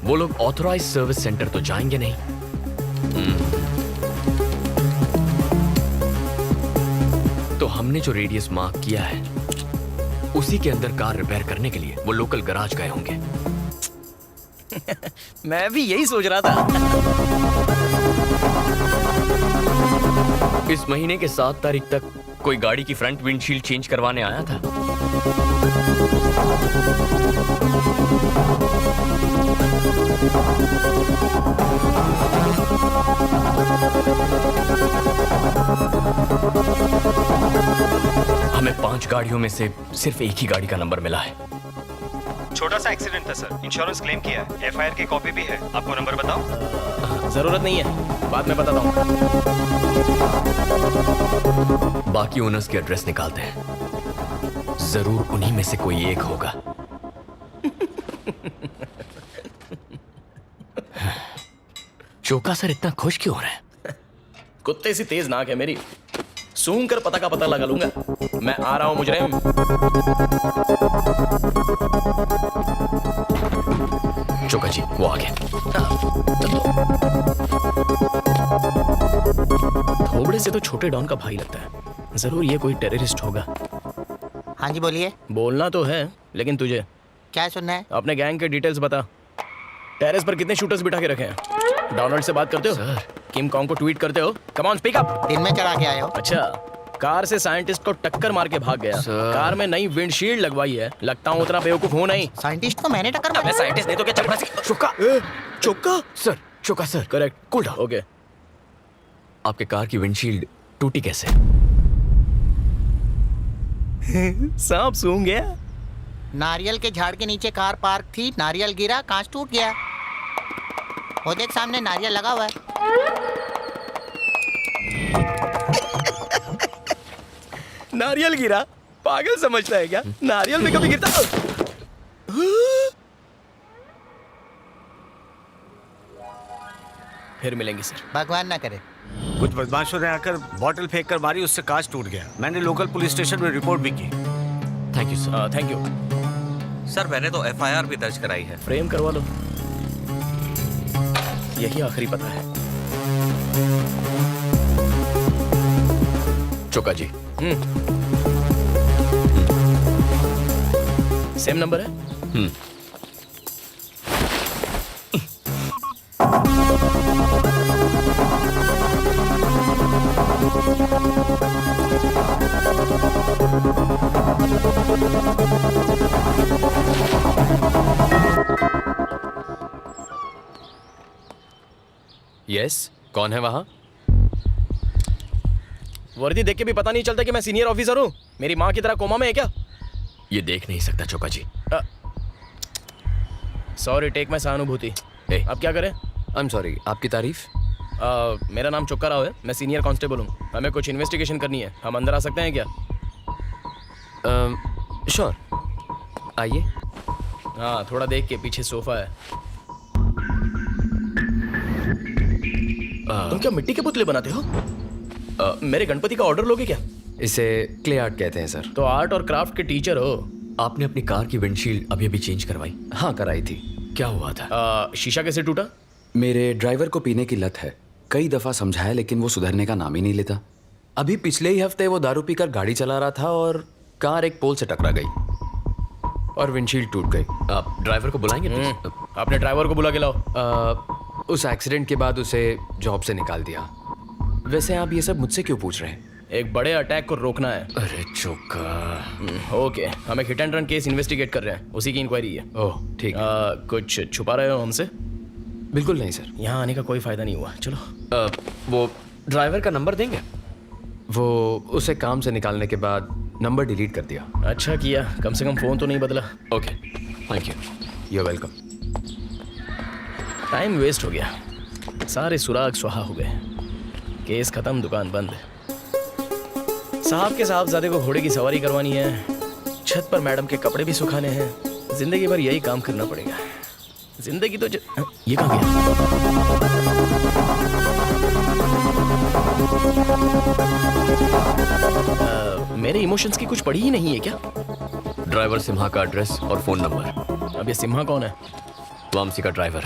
वो लोग ऑथराइज्ड सर्विस सेंटर तो जाएंगे नहीं। तो हमने जो रेडियस मार्क किया है उसी के अंदर कार रिपेयर करने के लिए वो लोकल गराज गए होंगे। मैं भी यही सोच रहा था। इस महीने के 7 तारीख तक कोई गाड़ी की फ्रंट विंडशील्ड चेंज करवाने आया था? हमें 5 गाड़ियों में से सिर्फ एक ही गाड़ी का नंबर मिला है। छोटा सा एक्सीडेंट था सर, इंश्योरेंस क्लेम किया है, एफआईआर की कॉपी भी है। आपको नंबर बताऊं? जरूरत नहीं है, बाद में बताता हूँ। बाकी ओनर्स के एड्रेस निकालते हैं, जरूर उन्हीं में से कोई एक होगा। चोका सर इतना खुश क्यों हो रहे हैं? कुत्ते सी तेज नाक है मेरी, सूंघ कर पता का पता लगा लूंगा। मैं आ रहा हूं मुजरिम। चोका जी वो आ गया। थोबड़े से तो छोटे डॉन का भाई लगता है, जरूर ये कोई टेररिस्ट होगा। हाँ जी बोलिए। बोलना तो है, लेकिन तुझे क्या सुनना है? अपने गैंग के डिटेल्स बता। टेरेस पर कितने शूटर्स बिठा के रखे हैं? डोनाल्ड से बात करते हो? किम कॉन्ग को ट्वीट करते हो? Come on speak up. दिन में चढ़ा के आए हो? अच्छा, कार से साइंटिस्ट को टक्कर मार के भाग गया। कार में नई विंडशील्ड लगवाई है। लगता हूँ उतना बेवकूफ हूँ नहीं। साइंटिस्ट को मैंने टक्कर मारी। मैं साइंटिस्ट नहीं तो क्या चक्का Choka Choka sir, Choka sir correct. Cool down. Okay, आपके कार की विंडशील्ड टूटी कैसे? सांप सूंघ गया। नारियल के झाड़ के नीचे कार पार्क थी, नारियल गिरा, कांच टूट गया। वो देख सामने नारियल लगा हुआ है। नारियल गिरा? पागल समझता है क्या? नारियल में कभी गिरता? फिर मिलेंगे सर। भगवान ना करे। कुछ बदमाशों ने आकर बॉटल फेंक कर मारी, उससे कांच टूट गया। मैंने लोकल पुलिस स्टेशन में रिपोर्ट भी की। Thank you sir. Thank you sir, मैंने तो एफआईआर भी दर्ज कराई है। फ्रेम करवा लो, यही आखिरी पता है। चोका जी। सेम नंबर है? यस, कौन है वहां? वर्दी देख के भी पता नहीं चलता कि मैं सीनियर ऑफिसर हूँ। मेरी माँ की तरह कोमा में है क्या? ये देख नहीं सकता चोका जी। सॉरी, टेक मैं सहानुभूति। अब क्या करें? आई एम सॉरी, आपकी तारीफ? मेरा नाम चोक्का राव है, मैं सीनियर कांस्टेबल हूँ। हमें कुछ इन्वेस्टिगेशन करनी है, हम अंदर आ सकते हैं क्या? श्योर, आइए। हाँ, थोड़ा देख के, पीछे सोफा है। तुम क्या मिट्टी के पुतले बनाते हो? मेरे गणपति का ऑर्डर लोगे क्या? इसे क्ले आर्ट कहते हैं सर। तो आर्ट और क्राफ्ट के टीचर हो। आपने अपनी कार की विंडशील्ड अभी चेंज करवाई? हाँ, कराई थी। क्या हुआ था? शीशा कैसे टूटा? मेरे ड्राइवर को पीने की लत है, कई दफा समझाया लेकिन वो सुधरने का नाम ही नहीं लेता। अभी पिछले ही हफ्ते वो दारू पीकर गाड़ी चला रहा था और कार एक पोल से टकरा गई और विंडशील्ड टूट गई। आप ड्राइवर को बुलाएंगे? अपने ड्राइवर को बुला के लाओ। उस एक्सीडेंट के बाद उसे जॉब से निकाल दिया। वैसे आप ये सब मुझसे क्यों पूछ रहे हैं? एक बड़े अटैक को रोकना है। अरे चोका। ओके, हम एक hit and run case investigate कर रहे हैं, उसी की इंक्वायरी है। ओह ठीक। कुछ छुपा रहे हो हमसे? बिल्कुल नहीं सर। यहाँ आने का कोई फायदा नहीं हुआ। चलो। वो ड्राइवर का नंबर देंगे? वो उसे काम से निकालने के बाद नंबर डिलीट कर दिया। अच्छा किया, कम से कम फोन तो नहीं बदला। Okay, thank you. You are welcome. Time waste हो गया, सारे सुराग सुहा हो गए। केस खत्म, दुकान बंद। साहब के साहबजादे को घोड़े की सवारी करवानी है, छत पर मैडम के कपड़े भी सुखाने हैं। जिंदगी भर यही काम करना पड़ेगा। जिंदगी तो ये कहाँ गया? मेरे इमोशंस की कुछ पड़ी ही नहीं है क्या? ड्राइवर सिम्हा का एड्रेस और फोन नंबर। अब ये सिम्हा कौन है? वामसी का ड्राइवर।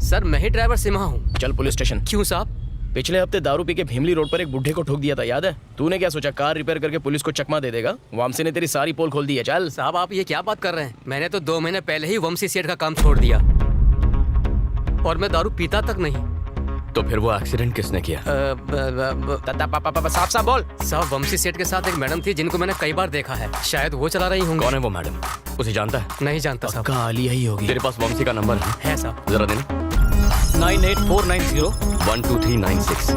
सर मैं ही ड्राइवर सिम्हा हूँ। चल पुलिस स्टेशन। क्यों साहब? पिछले हफ्ते दारू पी के भीमली रोड पर एक बुढ़े को ठोक दिया था, याद है? तूने क्या सोचा कार रिपेयर करके पुलिस को चकमा दे देगा? वामसी ने तेरी सारी पोल खोल दी है। चल साहब, आप ये क्या बात कर रहे हैं? मैंने तो 2 महीने पहले ही वंशी सेठ का काम छोड़ दिया और मैं दारू पीता तक नहीं। तो फिर वो एक्सीडेंट किसने किया? साफ साफ बोल। साहब, वंशी सेठ के साथ एक मैडम थी जिनको मैंने कई बार देखा है, शायद वो चला रही होंगी। कौन है वो मैडम? उसे जानता है? नहीं जानता साहब। पक्का आलिया ही होगी। तेरे पास वंशी का नंबर है साहब? जरा देना। 98490 12396।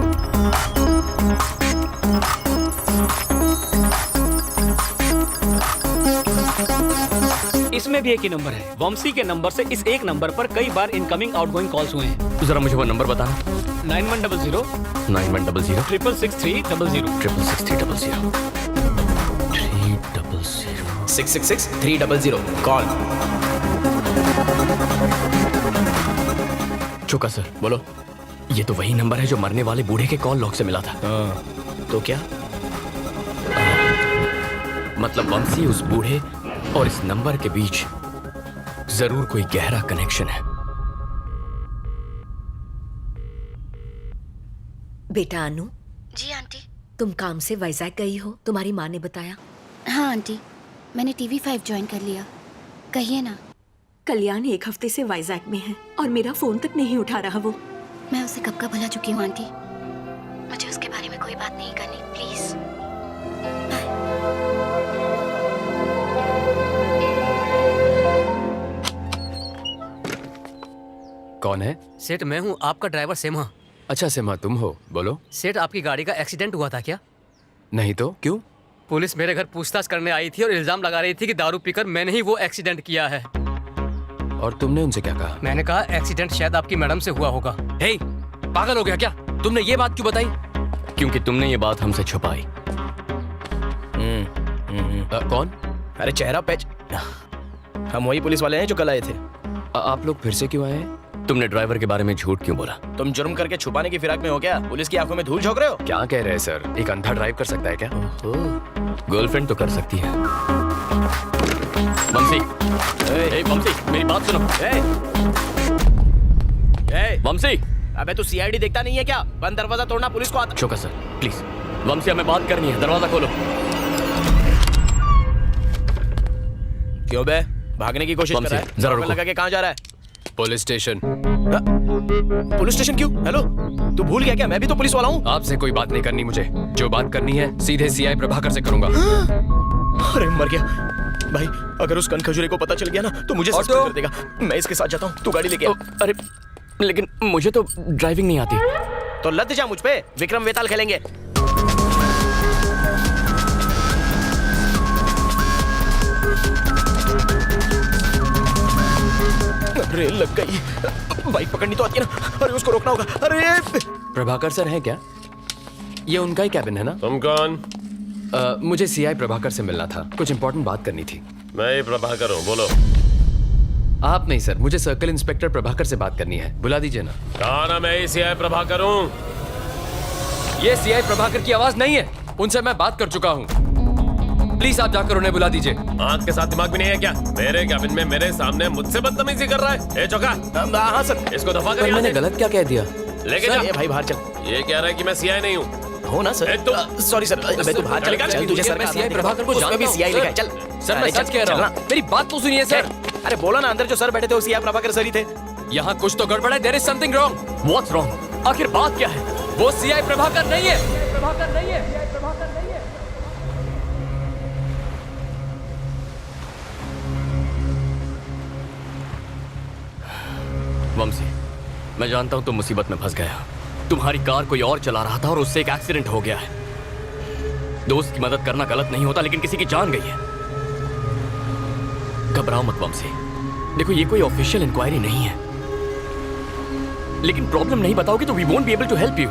इसमें भी एक ही नंबर है। वंशी के नंबर से इस एक नंबर पर कई बार इनकमिंग आउटगोइंग कॉल्स हुए हैं। जरा मुझे वो नंबर बताना। 9100 9100 666 666 666 300 कॉल। चुका सर। बोलो। ये तो वही नंबर है जो मरने वाले बूढ़े के कॉल लॉग से मिला था। तो क्या मतलब वंशी, उस बूढ़े और इस नंबर के बीच जरूर कोई गहरा कनेक्शन है। बेटा अनु। जी आंटी। तुम काम से वाइजैक गई हो, तुम्हारी माँ ने बताया? हाँ आंटी, मैंने TV5 ज्वाइन कर लिया। कहिए ना। कल्याण 1 हफ्ते से वाइजैक में है और मेरा फोन तक नहीं उठा रहा वो। मैं उसे कब का भुला चुकी हूँ आंटी। मुझे उसके बारे में कोई बात नहीं करनी, प्लीज। कौन है? सेठ, मैं हूँ, आपका ड्राइवर सेमा। अच्छा सेमा, तुम हो? बोलो। सेठ, आपकी गाड़ी का एक्सीडेंट हुआ था क्या? नहीं तो क्यों? पुलिस मेरे घर पूछताछ करने आई थी और इल्जाम लगा रही थी कि दारू पीकर मैंने ही वो एक्सीडेंट किया है। और तुमने उनसे क्या कहा? मैंने कहा एक्सीडेंट शायद आपकी मैडम से हुआ होगा। हे, पागल हो गया क्या? तुमने ये बात क्यों बताई? क्योंकि तुमने ये बात हमसे छुपाई। कौन? अरे चेहरा पैच। हम वही पुलिस वाले हैं जो कल आए थे। आप लोग फिर से क्यों आए हैं? तुमने ड्राइवर के बारे में झूठ क्यों बोला? तुम जुर्म करके छुपाने की फिराक में हो क्या? पुलिस की आंखों में धूल झोंक रहे हो? क्या कह रहे हैं सर? एक अंधा ड्राइव कर सकता है क्या? गर्लफ्रेंड तो कर सकती है। वंशी, वंशी, मेरी बात सुनो। वंशी, अबे तू सीआईडी देखता नहीं है क्या? बंद दरवाजा तोड़ना पुलिस को आता। चौका सर, प्लीज। वंशी, हमें बात करनी है, दरवाजा खोलो। क्यों बे? भागने की कोशिश कर रहा है? जरा रुको। लगा के कहाँ जा रहा है? Police station. पुलिस स्टेशन क्यों? हेलो, तू भूल गया क्या? मैं भी तो पुलिस वाला हूँ। आपसे कोई बात नहीं करनी मुझे। जो बात करनी है सीधे सीआई प्रभाकर से करूंगा। अरे मर गया भाई। अगर उस कनखजूरे को पता चल गया ना तो मुझे सस्पेंड कर देगा। मैं इसके साथ जाता हूँ, तू गाड़ी लेके आ। अरे लेकिन मुझे तो ड्राइविंग नहीं आती। तो लद जा मुझ पे, विक्रम वेताल खेलेंगे। अरे लग गई। बाइक पकड़नी तो आती है ना। अरे उसको रोकना होगा। अरे प्रभाकर सर हैं क्या? ये उनका ही कैबिन है ना? तुम कौन? मुझे सीआई प्रभाकर से मिलना था, कुछ इंपॉर्टेंट बात करनी थी। मैं ही प्रभाकर हूँ, बोलो। आप नहीं सर, मुझे सर्कल इंस्पेक्टर प्रभाकर से बात करनी है, बुला दीजिए ना। कहा ना मैं ही सीआई प्रभाकर हूँ। ये सीआई प्रभाकर की आवाज नहीं है, उनसे मैं बात कर चुका हूँ। प्लीज आप जाकर उन्हें बुला दीजिए। आंख के साथ दिमाग भी नहीं है क्या? मेरे कैबिन में मेरे सामने मुझसे बदतमीजी कर रहा है। ए चौका। हाँ सर। इसको दफा कर। मैंने गलत क्या कह दिया? लेके जा। ये भाई बाहर चल। ये कह रहा है कि मैं सीआई नहीं हूँ। हो ना सर? Sorry sir. अबे तू बाहर चल। चल तुझे सर, मैं सीआई प्रभाकर को जानता हूं। सीआई लिखा है। चल सर, मैं सच कह रहा हूं। मेरी बात तो सुनिए सर। अरे बोला ना, अंदर जो सर बैठे थे वो सीआई प्रभाकर सर ही थे। यहाँ कुछ तो गड़बड़ है। There is something wrong. What's wrong? आखिर बात क्या है? वो सीआई प्रभाकर नहीं है। प्रभाकर नहीं है। प्रभाकर नहीं है। वंशी, मैं जानता हूं तुम मुसीबत में फंस गया। तुम्हारी कार कोई और चला रहा था और उससे एक एक्सीडेंट हो गया है। दोस्त की मदद करना गलत नहीं होता, लेकिन किसी की जान गई है। घबराओ मत वंशी। देखो, ये कोई ऑफिशियल इंक्वायरी नहीं है, लेकिन प्रॉब्लम नहीं बताओगे तो we won't be able to help you.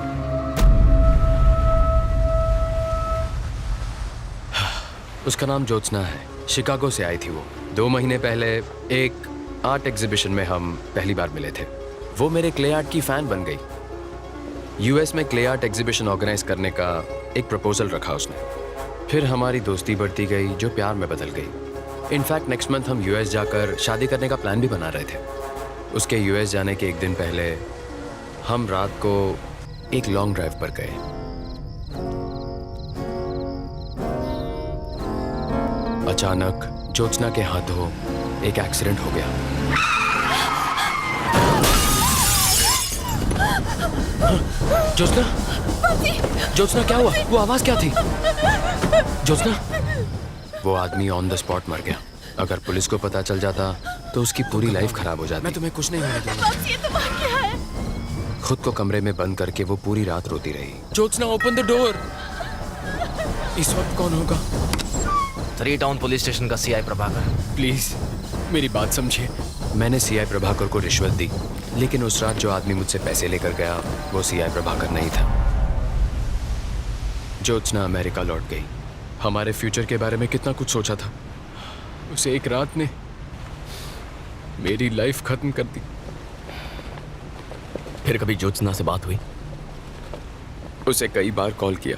उसका नाम ज्योत्सना है, शिकागो से आई थी वो। 2 महीने पहले एक आर्ट एग्जीबिशन में हम पहली बार मिले थे। वो मेरे क्ले आर्ट की फैन बन गई। यूएस में क्ले आर्ट एग्जीबिशन ऑर्गेनाइज करने का एक प्रपोजल रखा उसने। फिर हमारी दोस्ती बढ़ती गई, जो प्यार में बदल गई। इनफैक्ट नेक्स्ट मंथ हम यूएस जाकर शादी करने का प्लान भी बना रहे थे। उसके यूएस जाने के एक दिन पहले हम रात को एक लॉन्ग ड्राइव पर गए। अचानक ज्योत्सना के हाथों एक एक्सीडेंट हो गया। ज्योत्सना, ज्योत्सना क्या हुआ? वो आवाज क्या थी? ज्योत्सना, वो आदमी ऑन द स्पॉट मर गया। अगर पुलिस को पता चल जाता तो उसकी पूरी लाइफ खराब हो जाती। मैं तुम्हें कुछ नहीं होने दूंगा। खुद को कमरे में बंद करके वो पूरी रात रोती रही। Jyotsna, open the door. इस वक्त कौन होगा? 3 टाउन पुलिस स्टेशन का सीआई प्रभाकर। प्लीज मेरी बात समझिए। मैंने सीआई प्रभाकर को रिश्वत दी, लेकिन उस रात जो आदमी मुझसे पैसे लेकर गया वो सीआई प्रभाकर नहीं था। ज्योत्सना अमेरिका लौट गई। हमारे फ्यूचर के बारे में कितना कुछ सोचा था। उस एक रात ने मेरी लाइफ खत्म कर दी। फिर कभी ज्योत्सना से बात हुई? उसे कई बार कॉल किया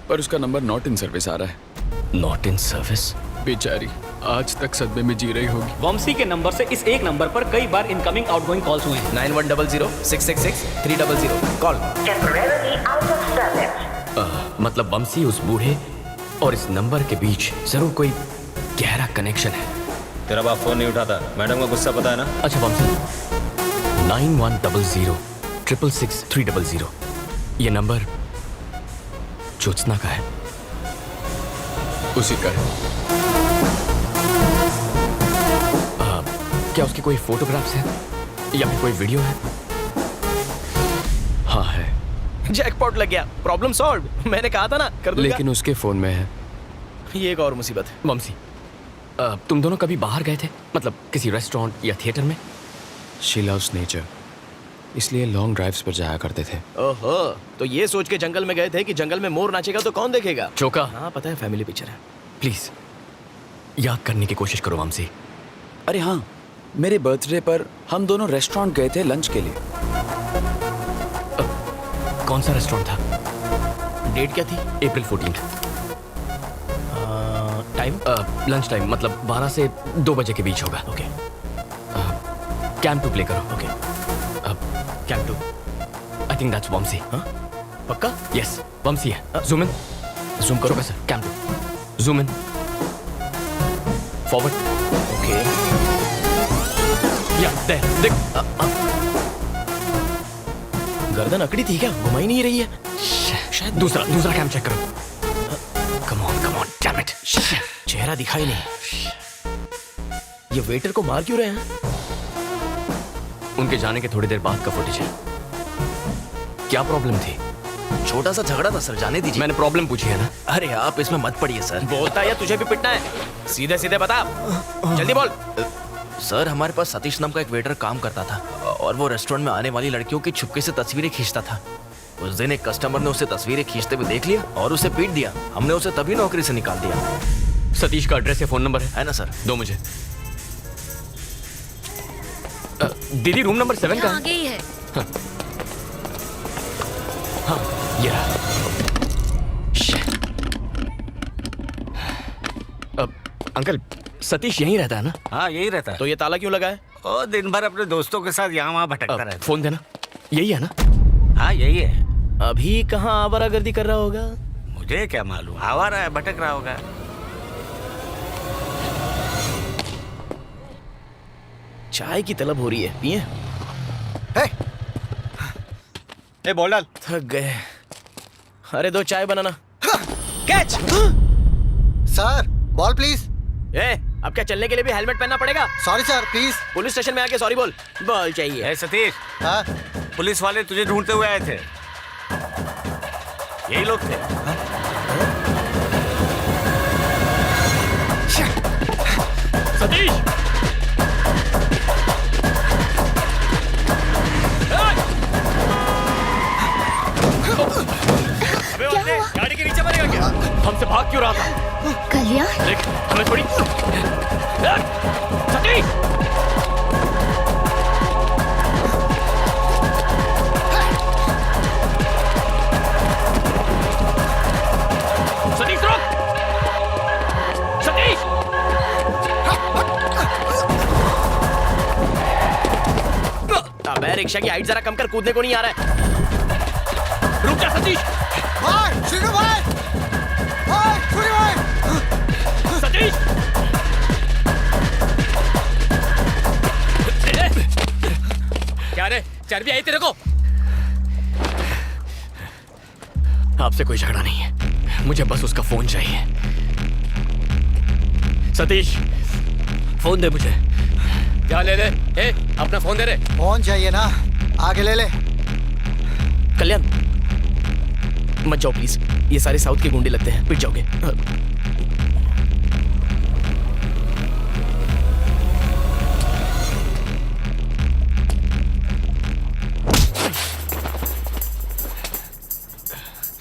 पर उसका नंबर नॉट इन सर्विस आ रहा है। Not in service? बेचारी आज तक सदमे में जी रही होगी। वंशी के नंबर से इस एक नंबर पर कई बार इनकमिंग आउटगोइंग कॉल्स हुए हैं। 9100-666-300 कॉल। मतलब वंशी उस बूढ़े और इस नंबर के बीच जरूर कोई गहरा कनेक्शन है। तेरा बाप फोन नहीं उठाता, मैडम का गुस्सा पता है ना? अच्छा वंशी, 9100-666-300 ये नंबर ज्योत्सना का है? उसी का है। क्या उसकी कोई फोटोग्राफ्स है या फिर कोई वीडियो है? हाँ है। जैकपॉट लग गया, प्रॉब्लम सॉल्व। मैंने कहा था ना कर दूंगा। लेकिन उसके फोन में है। ये एक और मुसीबत है। वंशी, तुम दोनों कभी बाहर गए थे? मतलब किसी रेस्टोरेंट या थिएटर में? शी लव्स नेचर, इसलिए लॉन्ग ड्राइव्स पर जाया करते थे। ओहो, तो ये सोच के जंगल में गए थे कि जंगल में मोर नाचेगा तो कौन देखेगा? चौका। हाँ पता है, फैमिली पिक्चर है। प्लीज याद करने की कोशिश करो वंशी। अरे हाँ, मेरे बर्थडे पर हम दोनों रेस्टोरेंट गए थे लंच के लिए। कौन सा रेस्टोरेंट था? डेट क्या थी? अप्रैल 14। टाइम? लंच टाइम, मतलब 12 से 2 बजे के बीच होगा। ओके। कैंप 2 प्ले करो। Okay. Camp 2। I think that's Vamshi. हाँ पक्का? यस वंशी है। Zoom in. जूम करो। Sir camp 2। Zoom in. Forward. Okay. या देख। गर्दन अकड़ी थी क्या? घुमा ही नहीं रही है। शायद दूसरा कैंप चेक करो। Come on damn it. चेहरा दिखाई नहीं। ये वेटर को मार क्यों रहे हैं? उनके जाने के थोड़ी देर बाद का फुटेज है। क्या प्रॉब्लम थी? छोटा सा झगड़ा था सर, जाने दीजिए। मैंने प्रॉब्लम पूछी है ना। अरे आप इसमें मत पड़िए सर। बोलता है या तुझे भी पिटना है? सीधे सीधे बता, जल्दी बोल। सर हमारे पास सतीश नाम का एक वेटर काम करता था और वो रेस्टोरेंट में आने वाली लड़कियों की छुपके से तस्वीरें खींचता था। उस दिन एक कस्टमर ने उसे तस्वीरें खींचते हुए देख लिया और उसे पीट दिया। हमने उसे तभी नौकरी से निकाल दिया। सतीश का एड्रेस या फोन नंबर है ना सर? दो मुझे। दीदी रूम नंबर 7 का आगे ही है। हाँ ये रहा। अंकल सतीश यहीं रहता है ना? हाँ यही रहता है। तो ये ताला क्यों लगा है? ओ दिन भर अपने दोस्तों के साथ यहाँ वहाँ भटकता रहता है। फोन देना। यही है ना? हाँ यही है। अभी कहाँ आवारागर्दी कर रहा होगा? मुझे क्या मालूम, आवारा है, भटक रहा होगा। चाय की तलब हो रही है, पिए? ए बॉल डाल। थक गए। अरे 2 चाय बनाना। कैच। Sir ball please. अब क्या चलने के लिए भी हेलमेट पहनना पड़ेगा? Sorry sir please. Police station में आके सॉरी बोल। बॉल चाहिए। सतीश, हाँ? पुलिस वाले तुझे ढूंढते हुए आए थे। यही लोग थे। सतीश! अबे बंदे, गाड़ी के नीचे मरेगा क्या? हमसे भाग क्यों रहा था? कल्याण? देख हमें थोड़ी। सतीश! सतीश रुक! सतीश! अबे रिक्शा की हाइट जरा कम कर, कूदने को नहीं आ रहा है। रुक जा सतीश। भाई श्रीनु भाई, भाई श्रीनु भाई, सतीश क्या रे, चर्बी आई तेरे को? आपसे कोई झगड़ा नहीं है, मुझे बस उसका फोन चाहिए। सतीश, फोन दे मुझे। क्या ले ले? ए, अपना फोन दे रे। फोन चाहिए ना, आगे ले ले। कल्याण मत जाओ प्लीज, ये सारे साउथ के गुंडे लगते हैं, पिट जाओगे।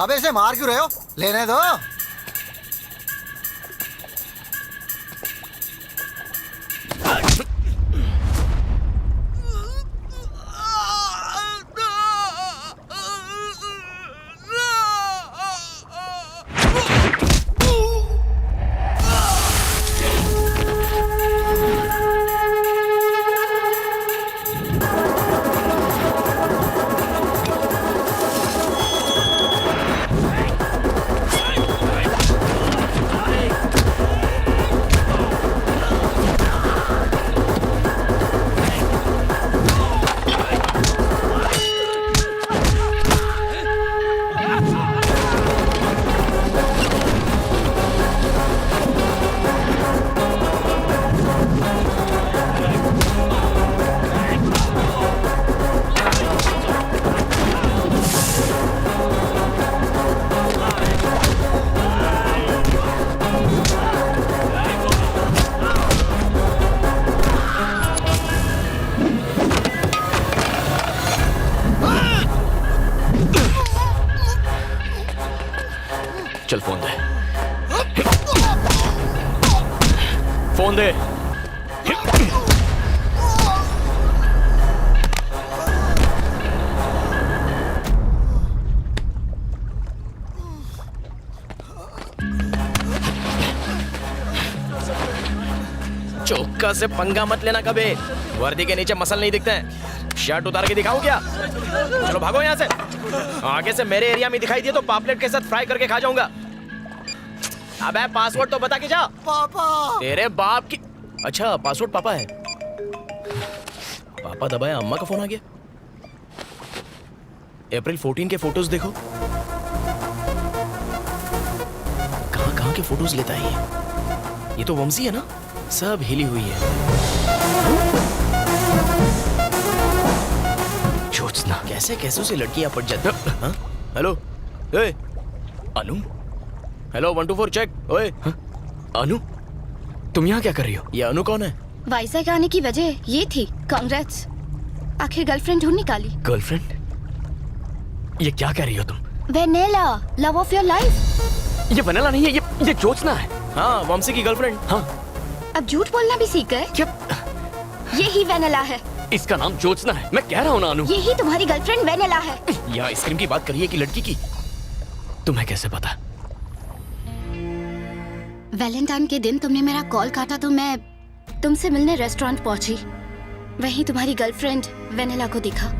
अब ऐसे मार क्यों रहे हो? लेने दो। चल फोन दे, फोन दे। चौका से पंगा मत लेना कभी, वर्दी के नीचे मसल नहीं दिखते हैं। शर्ट उतार के दिखाऊं क्या? चलो भागो यहाँ से, आगे से मेरे एरिया में दिखाई दिए तो पापलेट के साथ फ्राई करके खा जाऊंगा। अबे पासवर्ड तो बता के जा। पापा तेरे बाप की। अच्छा पासवर्ड पापा है। पापा दबाया, अम्मा का फोन आ गया। अप्रैल 14 के फोटोज देखो। कहां कहां के फोटोज लेता है ये तो वंशी है ना, सब हिली हुई है। ज्योत्सना कैसे कैसे से लड़कियां पट जाती हैं। हेलो ए अनु, हेलो 124 चेक। ओए अनु, तुम यहाँ क्या कर रही हो? ये अनु कौन है? वाइजैक आने की वजह ये थी। कांग्रेट्स, आखिर गर्लफ्रेंड ढूंढ निकाली। गर्लफ्रेंड? ये क्या कह रही हो तुम? Vennela, love of your life. ये वनीला नहीं है, ये ज्योत्सना है। हाँ, वंशी की गर्लफ्रेंड। हाँ। अब झूठ बोलना भी सीख गए? क्या? यही वेनेला है। इसका नाम ज्योत्सना है, मैं कह रहा हूँ ना अनु। यही तुम्हारी गर्लफ्रेंड वेनेला है। ये आइसक्रीम की बात करिए कि लड़की की? तुम्हें कैसे पता? वैलेंटाइन के दिन तुमने मेरा कॉल काटा तो मैं तुमसे मिलने रेस्टोरेंट पहुंची। वहीं तुम्हारी गर्लफ्रेंड वेनेला को दिखा।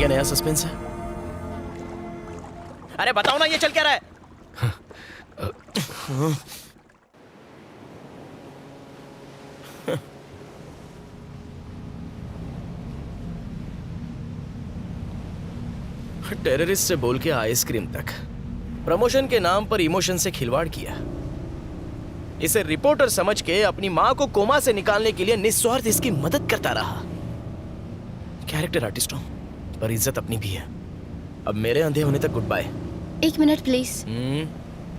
नया सस्पेंस है। अरे बताओ ना ये चल क्या रहा है? टेररिस्ट से बोल के आइसक्रीम तक, प्रमोशन के नाम पर इमोशन से खिलवाड़ किया। इसे रिपोर्टर समझ के अपनी मां को कोमा से निकालने के लिए निस्वार्थ इसकी मदद करता रहा। कैरेक्टर आर्टिस्ट हूं, पर इज्जत अपनी भी है। अब मेरे अंधे होने तक गुड बाय। 1 मिनट प्लीज,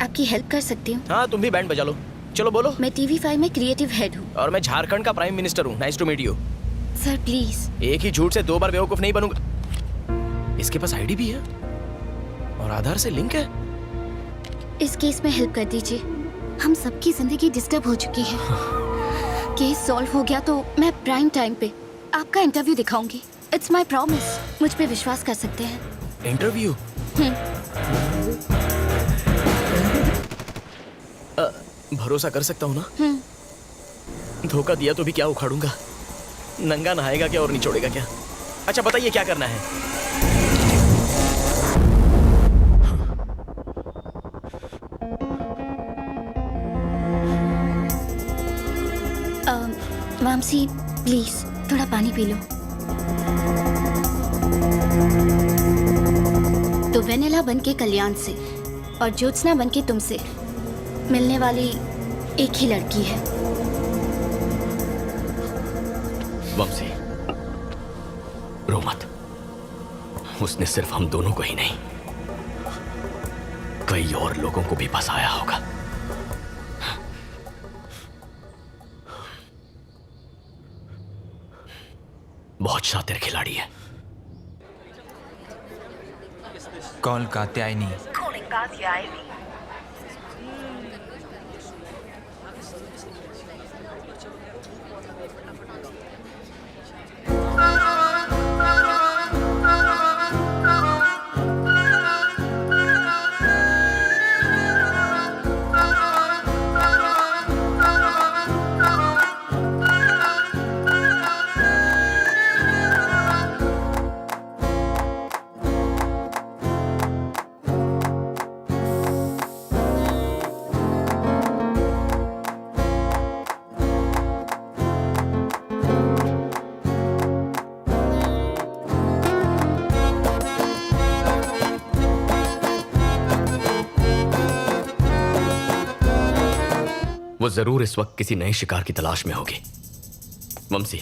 आपकी हेल्प कर सकती हूँ? हाँ, तुम भी बैंड बजा लो। चलो बोलो। मैं TV5 में क्रिएटिव हेड हूँ। और मैं झारखंड का प्राइम मिनिस्टर हूँ। Nice to meet you. Sir please. एक ही झूठ से 2 बार बेवकूफ नहीं बनूंगा। इसके पास आईडी भी है और आधार से लिंक है। इस केस में हेल्प कर दीजिए, हम सबकी जिंदगी डिस्टर्ब हो चुकी है। केस सॉल्व हो गया तो मैं प्राइम टाइम पे आपका इंटरव्यू दिखाऊंगी। It's my promise. मुझ पे विश्वास कर सकते हैं। इंटरव्यू? भरोसा कर सकता हूँ ना? धोखा दिया तो भी क्या उखाड़ूंगा? नंगा नहाएगा क्या और निचोड़ेगा क्या? अच्छा बताइए क्या करना है? मामसी प्लीज थोड़ा पानी पी लो। तो वेनेला बन के कल्याण से और ज्योत्सना बन के तुमसे मिलने वाली एक ही लड़की है। वंशी, रो मत। उसने सिर्फ हम दोनों को ही नहीं, कई और लोगों को भी फंसाया होगा। बहुत शातिर खिलाड़ी है। कॉल कात्यायनी। वो जरूर इस वक्त किसी नए शिकार की तलाश में होगी। वंशी,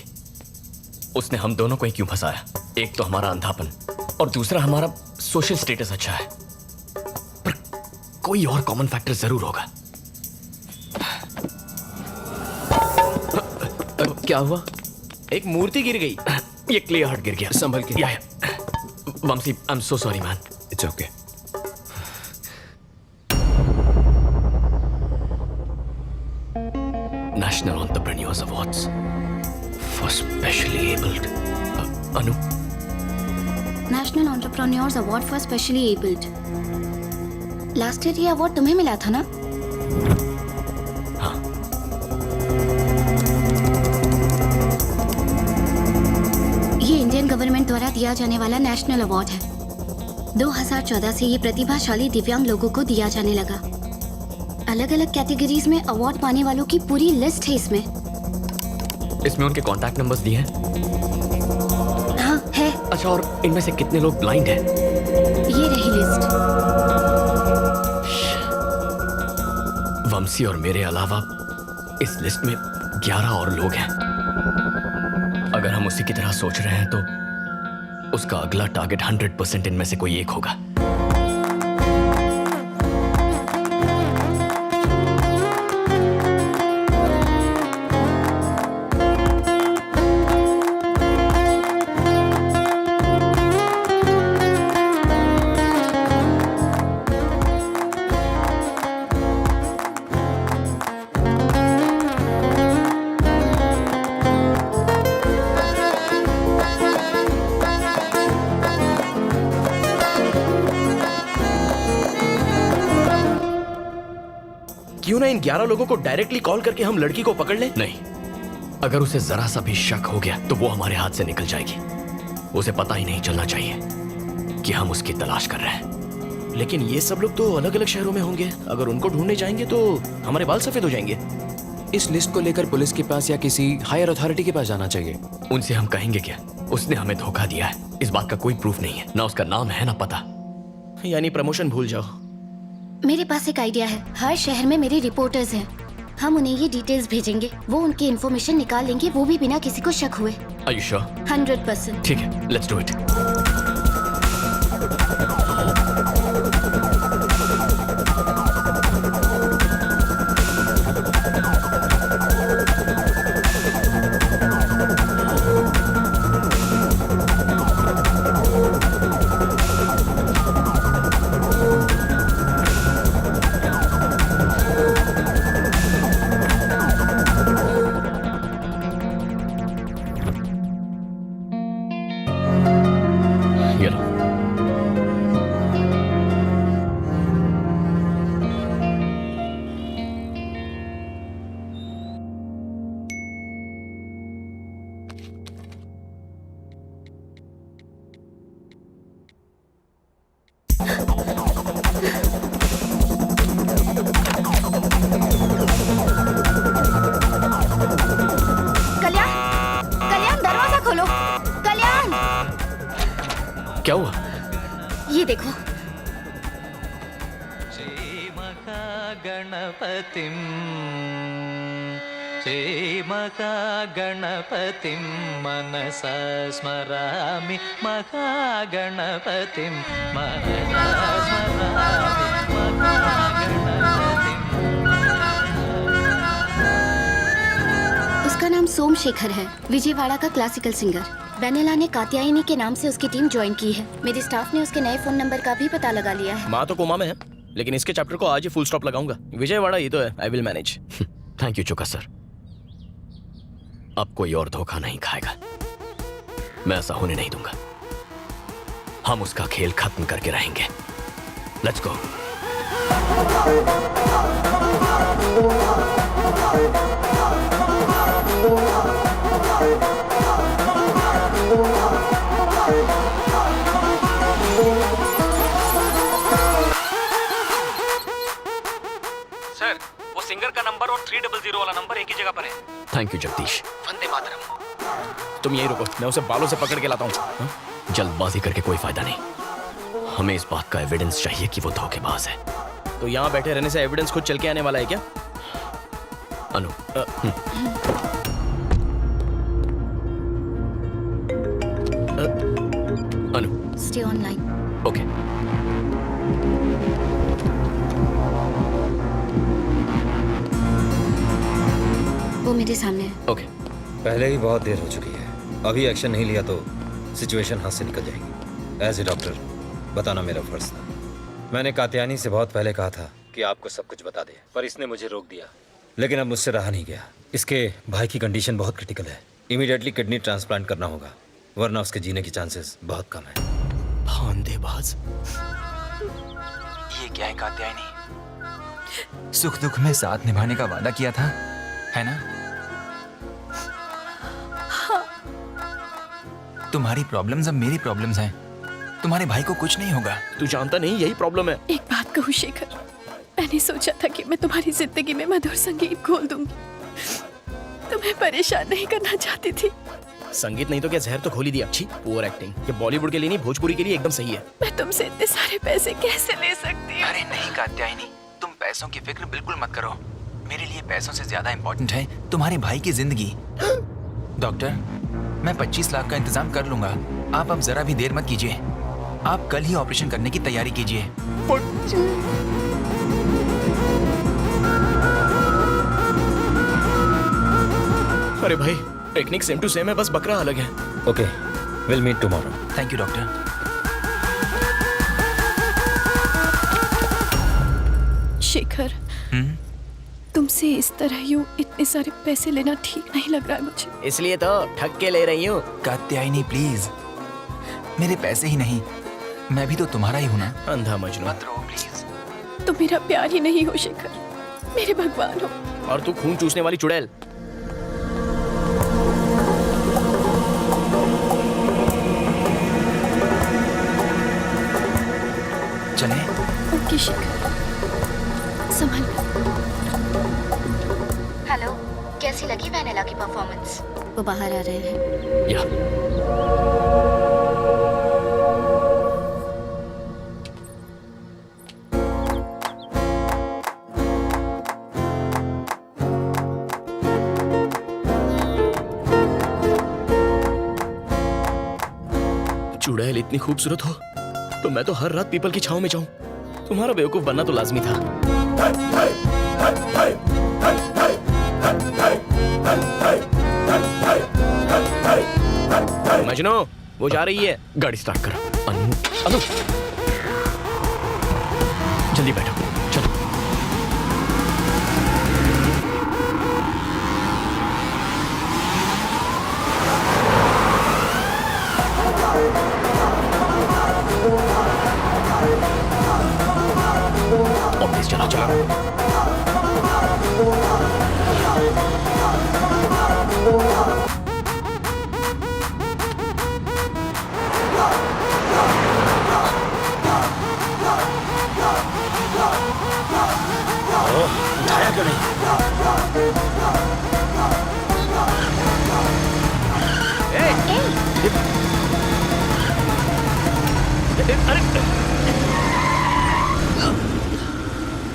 उसने हम दोनों को ही क्यों फंसाया? एक तो हमारा अंधापन और दूसरा हमारा सोशल स्टेटस अच्छा है, पर कोई और कॉमन फैक्टर जरूर होगा। क्या हुआ? एक मूर्ति गिर गई। ये क्ले हार्ट गिर गया। संभल के। Vamshi, I am so sorry man. It's okay. National Entrepreneurs Awards for Specially Abled. Anu? National entrepreneurs award for specially abled. Last year ये अवार्ड तुम्हें मिला था ना? हाँ। ये इंडियन गवर्नमेंट द्वारा दिया जाने वाला नेशनल अवार्ड है। 2014 से ये प्रतिभाशाली दिव्यांग लोगों को दिया जाने लगा। अलग अलग कैटेगरीज में अवार्ड पाने वालों की पूरी लिस्ट है इसमें। इसमें उनके कॉन्टैक्ट नंबर्स दिए हैं? हाँ है। अच्छा, और इनमें से कितने लोग ब्लाइंड हैं? ये रही लिस्ट। वंशी और मेरे अलावा इस लिस्ट में 11 और लोग हैं। अगर हम उसी की तरह सोच रहे हैं तो उसका अगला टारगेट 100% इनमें से कोई एक होगा। क्यों ना इन 11 लोगों को डायरेक्टली कॉल करके हम लड़की को पकड़ लें? नहीं, अगर उसे जरा सा भी शक हो गया तो वो हमारे हाथ से निकल जाएगी। उसे पता ही नहीं चलना चाहिए कि हम उसकी तलाश कर रहे हैं। लेकिन ये सब लोग तो अलग अलग शहरों में होंगे। अगर उनको ढूंढने जाएंगे तो हमारे बाल सफेद हो जाएंगे। इस लिस्ट को लेकर पुलिस के पास या किसी हायर अथॉरिटी के पास जाना चाहिए। उनसे हम कहेंगे क्या? उसने हमें धोखा दिया है, इस बात का कोई प्रूफ नहीं है। ना उसका नाम है ना पता। यानी प्रमोशन भूल जाओ। मेरे पास एक आइडिया है। हर शहर में मेरे रिपोर्टर्स हैं। हम उन्हें ये डिटेल्स भेजेंगे, वो उनकी इन्फॉर्मेशन निकाल लेंगे, वो भी बिना किसी को शक हुए। Are you sure? 100%। ठीक है, लेट्स डू इट। ये लो। कल्याण, कल्याण दरवाजा खोलो। कल्याण, क्या हुआ? ये देखो। गणपतिं श्रीमहागणपतिं मनसा स्मरामि महागणपतिं मनसा स्मरामि महागणपतिं। उसका नाम सोमशेखर है, विजयवाड़ा का क्लासिकल सिंगर। वेनेला ने कात्यायनी के नाम से उसकी टीम ज्वाइन की है। मेरे स्टाफ ने उसके नए फोन नंबर का भी पता लगा लिया है। माँ तो कोमा में है, लेकिन इसके चैप्टर को आज ही फुल स्टॉप लगाऊंगा। विजयवाड़ा ये तो है, I will manage. Thank you Choka sir. अब कोई और धोखा नहीं खाएगा, मैं ऐसा होने नहीं दूंगा। हम उसका खेल खत्म करके रहेंगे। Let's go. सर, वो सिंगर का नंबर और 300 वाला नंबर एक ही जगह पर है। Thank you Jagdish. वंदे मातरम। तुम यही रुको, मैं उसे बालों से पकड़ के लाता हूँ। जल्दबाजी करके कोई फायदा नहीं। हमें इस बात का एविडेंस चाहिए कि वो धोखेबाज है। तो यहाँ बैठे रहने से एविडेंस खुद चल के आने वाला है क्या? अनु, अनु, स्टे ऑनलाइन। ओके। वो मेरे सामने है। ओके। पहले ही बहुत देर हो चुकी है, अभी एक्शन नहीं लिया तो सिचुएशन हाथ से निकल जाएगी। एज ए डॉक्टर बताना मेरा फर्ज था। मैंने कात्यायनी से बहुत पहले कहा था कि आपको सब कुछ बता दे, पर इसने मुझे रोक दिया। लेकिन अब मुझसे रहा नहीं गया। इसके भाई की कंडीशन बहुत क्रिटिकल है, इमीडिएटली किडनी ट्रांसप्लांट करना होगा, वरना उसके जीने की चांसेस बहुत कम है। धांधेबाज। ये क्या है कात्यायनी? सुख दुख में साथ निभाने का वादा किया था, है ना? तुम्हारी प्रॉब्लम्स अब मेरी प्रॉब्लम्स हैं। तुम्हारे भाई को कुछ नहीं होगा। तू जानता नहीं यही प्रॉब्लम है। एक बात कहूँ शेखर, मैंने सोचा था कि मैं तुम्हारी जिंदगी में मधुर संगीत खोल दूंगी। तुम्हें परेशान नहीं करना चाहती थी। संगीत नहीं तो क्या जहर तो खोली दी। अच्छी पुअर एक्टिंग। ये बॉलीवुड के लिए नहीं, भोजपुरी के लिए एकदम सही है। मैं तुमसे इतने सारे पैसे कैसे ले सकती हूँ? अरे नहीं कात्यायनी, तुम पैसों की फिक्र बिल्कुल मत करो। मेरे लिए पैसों से ज्यादा इम्पोर्टेंट है तुम्हारे भाई की जिंदगी। डॉक्टर, मैं 25 लाख का इंतजाम कर लूंगा। आप अब जरा भी देर मत कीजिए। आप कल ही ऑपरेशन करने की तैयारी कीजिए। अरे भाई, टेक्निक सेम टू सेम है, बस बकरा अलग है। Okay, will meet tomorrow. Thank you doctor. Shekhar, तुमसे इस तरह यूं इतने सारे पैसे लेना ठीक नहीं लग रहा है मुझे। इसलिए तो ठग के ले रही हूँ। कात्यायनी प्लीज, मेरे पैसे ही नहीं, मैं भी तो तुम्हारा ही हूं ना। अंधा मजनू। मत रो प्लीज। तुम मेरा प्यार ही नहीं हो शेखर, मेरे भगवान हो। और तू खून चूसने वाली चुड़ैल। चले? ओके शेखर, संभाल। हेलो, कैसी लगी वेनेला की परफॉर्मेंस? वो बाहर आ रहे हैं। या चुड़ैल इतनी खूबसूरत हो तो मैं तो हर रात पीपल की छांव में जाऊं। तुम्हारा बेवकूफ बनना तो लाजमी था। मजनू, वो जा रही है। गाड़ी स्टार्ट करो। अनु, जल्दी बैठो, चलो।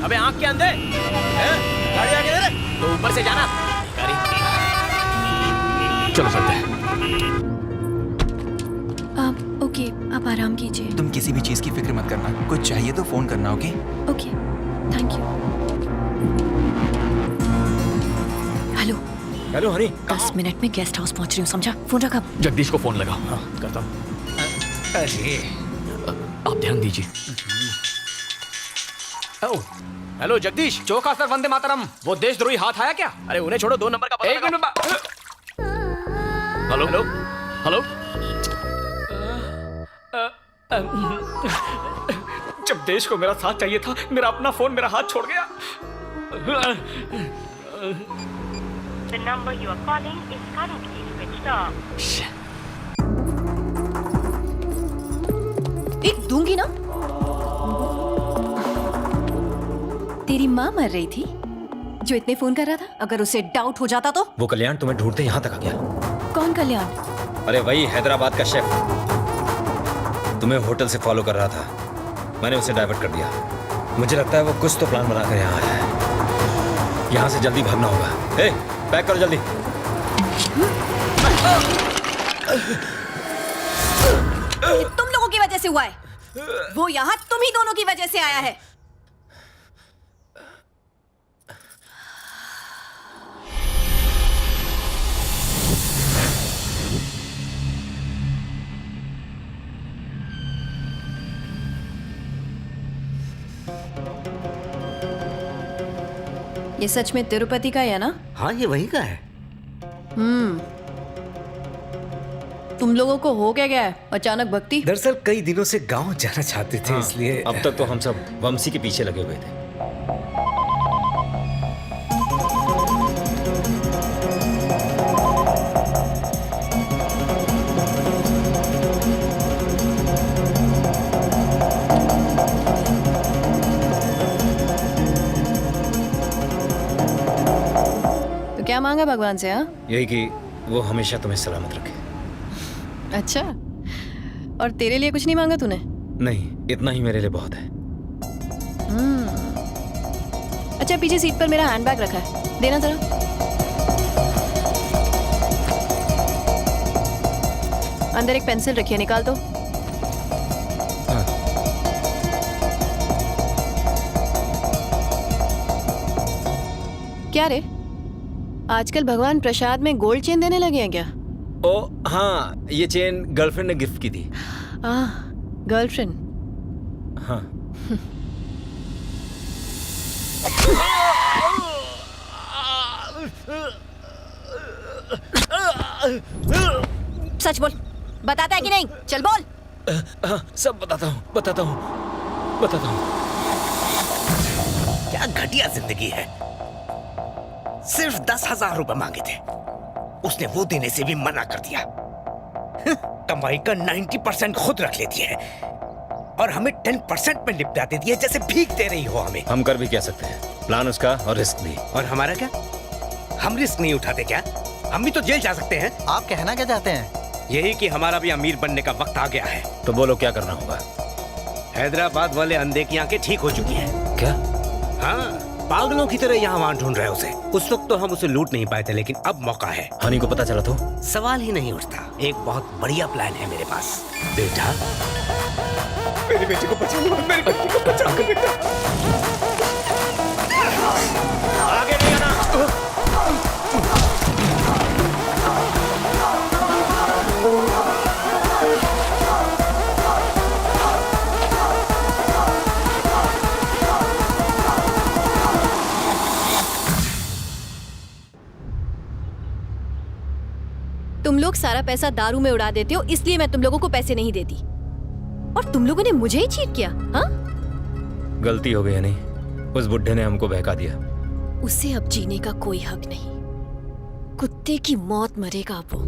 अबे आंख के अंधे हैं? गाड़ी आगे दे रहे तो ऊपर से जाना गाड़ी। चलो चलते हैं। ओके, आप आराम कीजिए। तुम किसी भी चीज की फिक्र मत करना, कुछ चाहिए तो फोन करना। Okay okay, thank you. Hello hello Honey, 10 minute में गेस्ट हाउस पहुंच रही हूँ, समझा? फोन रखा। जगदीश को फोन लगाओ। हाँ करता हूँ। अरे आप ध्यान दीजिए। हेलो जगदीश। चौका सर वंदे मातरम। वो देशद्रोही हाथ आया क्या? अरे उन्हें छोड़ो, 2 नंबर का पता एक मिनट। Hello hello hello. जब देश को मेरा साथ चाहिए था, मेरा अपना फोन मेरा हाथ छोड़ गया। The number you are calling is currently switched off. एक दूंगी ना। तेरी माँ मर रही थी जो इतने फोन कर रहा था। अगर उसे डाउट हो जाता तो? वो कल्याण तुम्हें ढूंढते यहाँ तक आ गया। कौन कल्याण? अरे वही हैदराबाद का शेफ, तुम्हें होटल से फॉलो कर रहा था। मैंने उसे डाइवर्ट कर दिया। मुझे लगता है वो कुछ तो प्लान बनाकर यहाँ आया है। यहाँ से जल्दी भागना होगा। ए, पैक करो जल्दी। ये तुम लोगों की वजह से हुआ है। वो यहाँ तुम ही दोनों की वजह से आया है। ये सच में तिरुपति का है ना? हाँ ये वही का है। तुम लोगों को हो क्या गया है अचानक भक्ति? दरअसल कई दिनों से गांव जाना चाहते थे, इसलिए अब तक तो हम सब वंशी के पीछे लगे हुए थे। तो क्या मांगा भगवान से? हाँ, यही कि वो हमेशा तुम्हें सलामत रखे। अच्छा, और तेरे लिए कुछ नहीं मांगा तूने? नहीं, इतना ही मेरे लिए बहुत है। अच्छा, पीछे सीट पर मेरा हैंडबैग रखा है, देना जरा। अंदर एक पेंसिल रखी है, निकाल दो। क्या रे, आजकल भगवान प्रसाद में गोल्ड चेन देने लगे हैं क्या? ओ हाँ, ये चेन गर्लफ्रेंड ने गिफ्ट की थी। गर्लफ्रेंड? हाँ। सच बोल, बताता है कि नहीं? चल बोल। हाँ, सब बताता हूँ। क्या घटिया जिंदगी है। सिर्फ 10,000 रुपए मांगे थे, उसने वो देने से भी मना कर दिया। कमाई का 90% खुद रख लेती है और हमें 10% में निपटा देती है, जैसे भीख दे रही हो हमें। हम कर भी क्या सकते हैं, प्लान उसका और रिस्क भी। और हमारा क्या? हम रिस्क नहीं उठाते क्या? हम भी तो जेल जा सकते हैं। आप कहना क्या चाहते हैं? यही कि हमारा भी अमीर बनने का वक्त आ गया है। तो बोलो क्या करना होगा? हैदराबाद वाले अंधे की आंखें ठीक हो चुकी हैं। क्या? हाँ, पागलों की तरह यहाँ वहाँ ढूंढ रहे हैं उसे। उस वक्त तो हम उसे लूट नहीं पाए थे, लेकिन अब मौका है। हनी को पता चला तो? सवाल ही नहीं उठता। एक बहुत बढ़िया प्लान है मेरे पास। बेटा, मेरी बेटी को बचाओ, मेरी बेटी को बचाओ बेटा। आगे नहीं आना। तुम लोग सारा पैसा दारू में उड़ा देते हो, इसलिए मैं तुम लोगों को पैसे नहीं देती। और तुम लोगों ने मुझे ही चीट किया। हाँ, गलती हो गई है नहीं, उस बुड्ढे ने हमको बहका दिया। उसे अब जीने का कोई हक नहीं। कुत्ते की मौत मरेगा अब वो।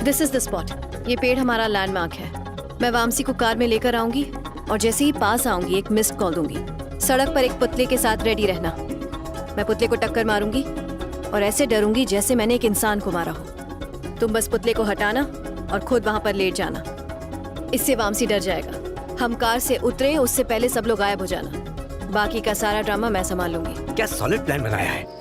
This is the spot. ये पेड़ हमारा लैंडमार्क है। मैं वामसी को कार में लेकर आऊंगी और जैसे ही पास आऊंगी एक मिस्ड कॉल दूंगी। सड़क पर एक पुतले के साथ रेडी रहना। मैं पुतले को टक्कर मारूंगी और ऐसे डरूंगी जैसे मैंने एक इंसान को मारा हो। तुम बस पुतले को हटाना और खुद वहां पर लेट जाना। इससे वामसी डर जाएगा। हम कार से उतरे उससे पहले सब लोग गायब हो जाना। बाकी का सारा ड्रामा मैं संभाल लूंगी। क्या सॉलिड प्लान बनाया है।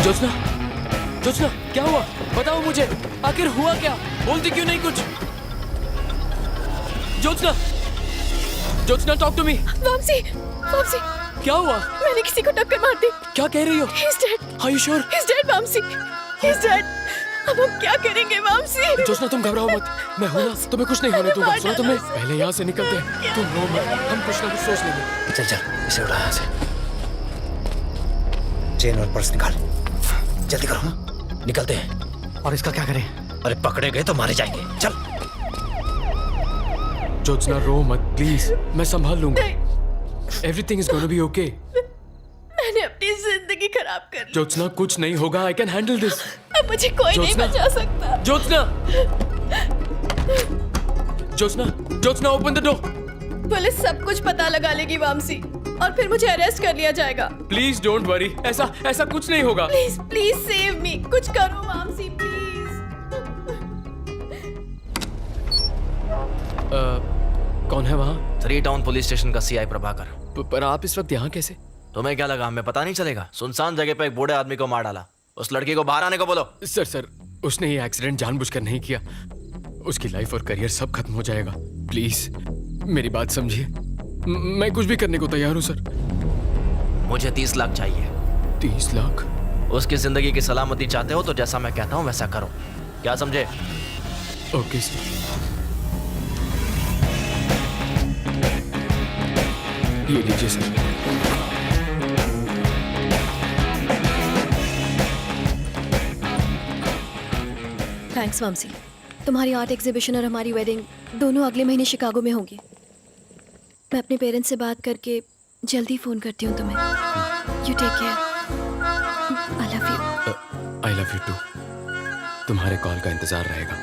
जोत्स्ना, जोत्स्ना, क्या हुआ? बताओ मुझे, आखिर हुआ क्या? बोलती क्यों नहीं कुछ? Jyotsna, Jyotsna, talk to me. Vamsi, Vamsi, क्या हुआ? मैंने किसी को टक्कर मार दी। क्या कह रही हो? He's dead. Are you sure? He's dead, Vamsi. He's dead. अब हम क्या करेंगे वामसी? जोत्स्ना, तुम घबराओ मत, मैं हूं ना, तुम्हें कुछ नहीं होने दूंगा। सुनो तुमने, पहले यहाँ से निकलते हैं। तुम रो मत, हम कुछ ना कुछ सोच लेंगे। चल चल, इसे उड़ा यहाँ से। चेन और पर्स निकाल, जल्दी करो, निकलते हैं। और इसका क्या करें? अरे पकड़े गए तो मारे जाएंगे। चल। जोत्स्ना, रो मत प्लीज, मैं संभाल लूंगा। Everything is gonna be okay. मैंने अपनी जिंदगी खराब कर ली। जोत्स्ना, कुछ नहीं होगा, आई कैन हैंडल दिस। अब मुझे कोई नहीं बचा सकता। Jyotsna, Jyotsna, Jyotsna, open the door. Police सब कुछ पता लगा लेगी वामसी, और फिर मुझे अरेस्ट कर लिया जाएगा। प्लीज डोंट वरी, ऐसा कुछ नहीं होगा। प्लीज प्लीज सेव मी, कुछ करो वामसी प्लीज। कौन है वहाँ? 3 टाउन पुलिस स्टेशन का सीआई प्रभाकर। पर आप इस वक्त यहाँ कैसे? तुम्हें क्या लगा हमें पता नहीं चलेगा? सुनसान जगह पे एक बूढ़े आदमी को मार डाला। उस लड़की को बाहर आने को बोलो। सर, उसने ये एक्सीडेंट जानबूझकर नहीं किया। उसकी लाइफ और करियर सब खत्म हो जाएगा। प्लीज मेरी बात समझिए, मैं कुछ भी करने को तैयार हूँ सर। मुझे 30 लाख चाहिए। 30 लाख? उसकी जिंदगी की सलामती चाहते हो तो जैसा मैं कहता हूँ वैसा करो, क्या समझे? Okay sir. ये लीजिए सर। थैंक्स वामसी। तुम्हारी आर्ट एग्जीबिशन और हमारी वेडिंग दोनों अगले महीने शिकागो में होंगी। मैं अपने पेरेंट्स से बात करके जल्दी फोन करती हूँ तुम्हें। You take care. I love you. I love you too. तुम्हारे कॉल का इंतजार रहेगा।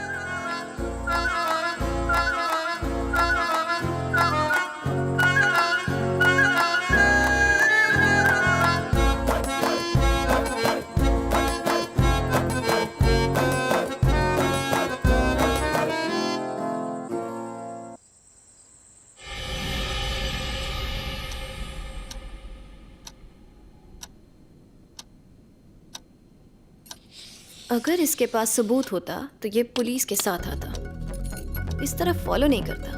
अगर इसके पास सबूत होता तो ये पुलिस के साथ आता, इस तरह फॉलो नहीं करता।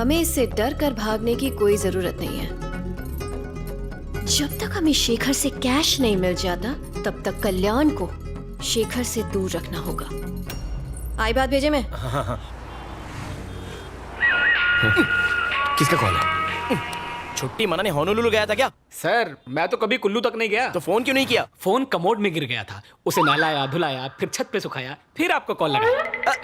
हमें इससे डर कर भागने की कोई जरूरत नहीं है। जब तक हमें शेखर से कैश नहीं मिल जाता तब तक कल्याण को शेखर से दूर रखना होगा। आई बात भेजे मैं। किसका कॉल है? छुट्टी मनाने होनोलुलु गया था क्या? सर मैं तो कभी कुल्लू तक नहीं गया। तो फोन क्यों नहीं किया? फोन कमोड में गिर गया था, उसे नहलाया धुलाया, फिर छत पे सुखाया, फिर आपको कॉल लगाया।